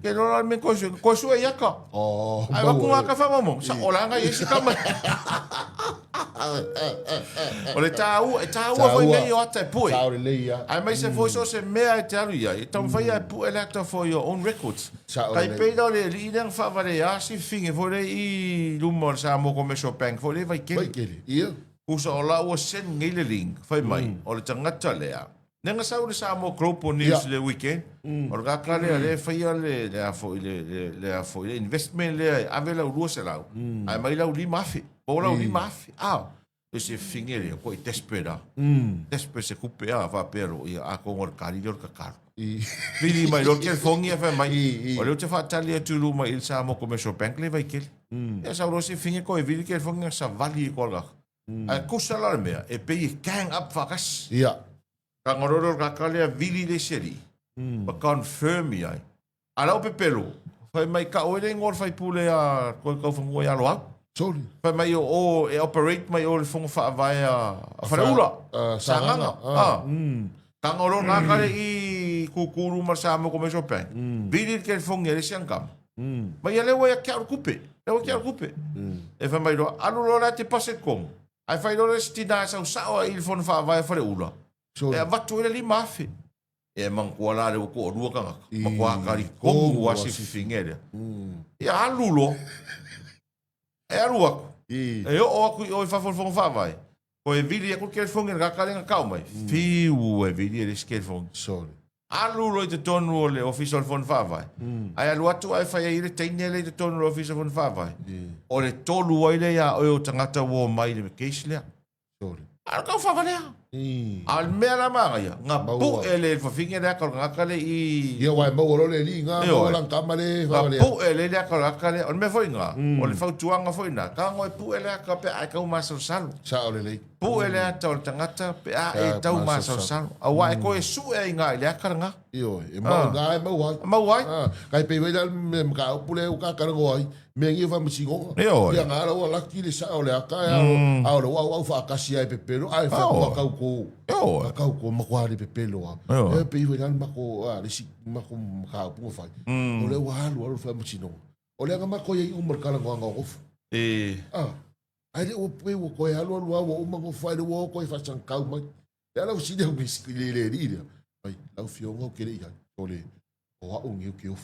ke lo la me ko su e yaka oh ai wa ku ka fa mo sa o la nga isi kama o le tau foi ngai o te pui sa o le ia ai mai se foi so se mea te alu ia e tam fai ai pu elector for your own records kai peida le lidang fa vale ya si finge for le i lumor sa mo commercial bank for le vai ke ia usa ola o sen ngai le link fai mai o le tangata le a nenga sa o le sa mo group on news le weekend o ga kale le fai le le afo le investment le avela o se lau ai mai lau li mafi o lau li mafi e se fingere ko i tespera despe se kupea va pero ia a ko ngor kari jor ka kar vili mai lo ke fongi fa mai o le te fa tali tu lu mai il sa mo commercial bank le vai kel e sa ro se finge ko e vili ke fongi sa vali ko la a ko sa la me e pe gang up fakas ia ka ngoro ka kale vili de seri pa confirm ia ala o pe pelo fa mai ka o le ngor fa pule a ko ko fongo ya lo sorry pa mai o e operate mai o le fongo fa vai a fa ula sanganga ka ngoro na kale i kukuru marsamo come so pen vidi che fongo le siankam mai le wa ya kupe le wa kupe e fa mai lo allora te passe com ai fai lo stina sa sa il fongo fa vai fa ula e va tu le mafi e man kuala le ko ru ka ma kwa kari ko wa si fingere e alulo e arua e o fa fongo fa vai o e vidi ko ke fongo ka kale ka mai fiu e vidi le ske fongo sorry alulo te tonu le official fongo fa vai ai alu atu ai fa ile teinele te tonu official fongo fa vai o le tolu ai le ya o tangata wo mai le keisle sorry al ka fa vai al mera maia nga pu ele fa finge da ka kale i ia wa mo lo le li nga mo lan kamale fa le pu ele da ka kale on me foi nga o le fa tuanga foi na ka ngo pu ele ka pe ai ka ma so sal sa o le pu ele ta o tangata pe ai tau ma so sal a wa ko e su e nga ile ka nga io e mo nga mo wa kai pe ve dal me ka pu le ka ka ngo ai me ngi fa msingo ia nga la ki le sa o le ka a o wa fa ka si ai pe pero ai fa ka ko ka ko ma kwa le pe pelo e pe ve dal ma ko le si ma ko ka pu fa o le wa lu fa msingo o le nga ma ko ye umar kala ngo ngo ai le o pe o ko ya lu o ma ko fa le o ko fa san ka ma ya la si de o biskile le ri ai la fiongo ke le ya o le o o ngi ke o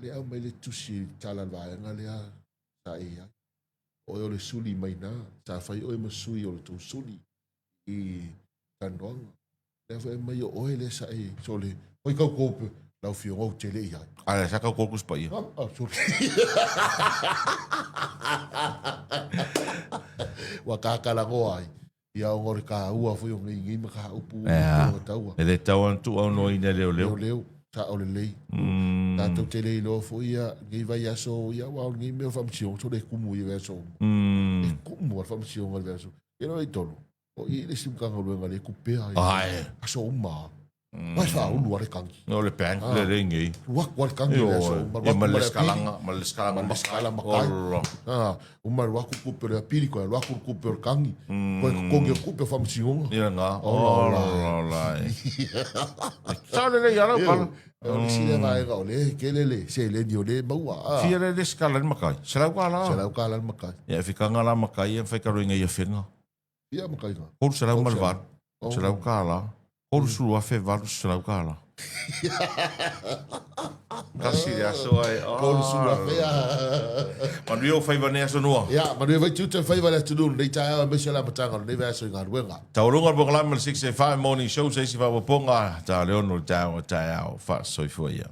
le au mai le tusi tala vai nga le sa ia o le suli mai na sa fai o ma sui o tu suli i kanong le fai mai o le sa e so le oi ka ko la fiongo te le ia ala sa ka ko kus pa ia wa ka ka la go ai ia o ngor ka ua foi o ngi ma ka upu tau e le tau tu au no ina leo sa o le lei tanto te le lo foi ia ngi vai aso ia wa ngi me fa msion so le kumu ia so e kumu fa msion ngal verso e no i tolo O i le simkanga luenga le kupea. Ai. Aso uma. Mai fa ulu ale kangi. No le pen, le ringi. Wak wal kangi le aso uma. Ia maleskalanga makai. Uma waku kupe le piri ko waku kupe le kangi. Ko kongi kupe fa msingonga. Ia nga. Ola. Sale le yara pala. Si le vai ga le kelele se le dio le maua. Fia le skalan makai. Sela kala. Sela kala makai. Ia fikanga la makai, fa ka ringa ia fenga. Ia makai ga. Ko sela malvar. Sela kala. Ko su a fe var sela kala. Kasi ya so ai. Ko su a fe. Man rio fa va ne so no. Ja, maar nu weet je het even wat te doen. Dat jij een beetje laat betalen. Nee, wij zijn gaan wenga. Taurunga bokla mal 6 morning show 6 va ponga. Ta leono ta fa so foi.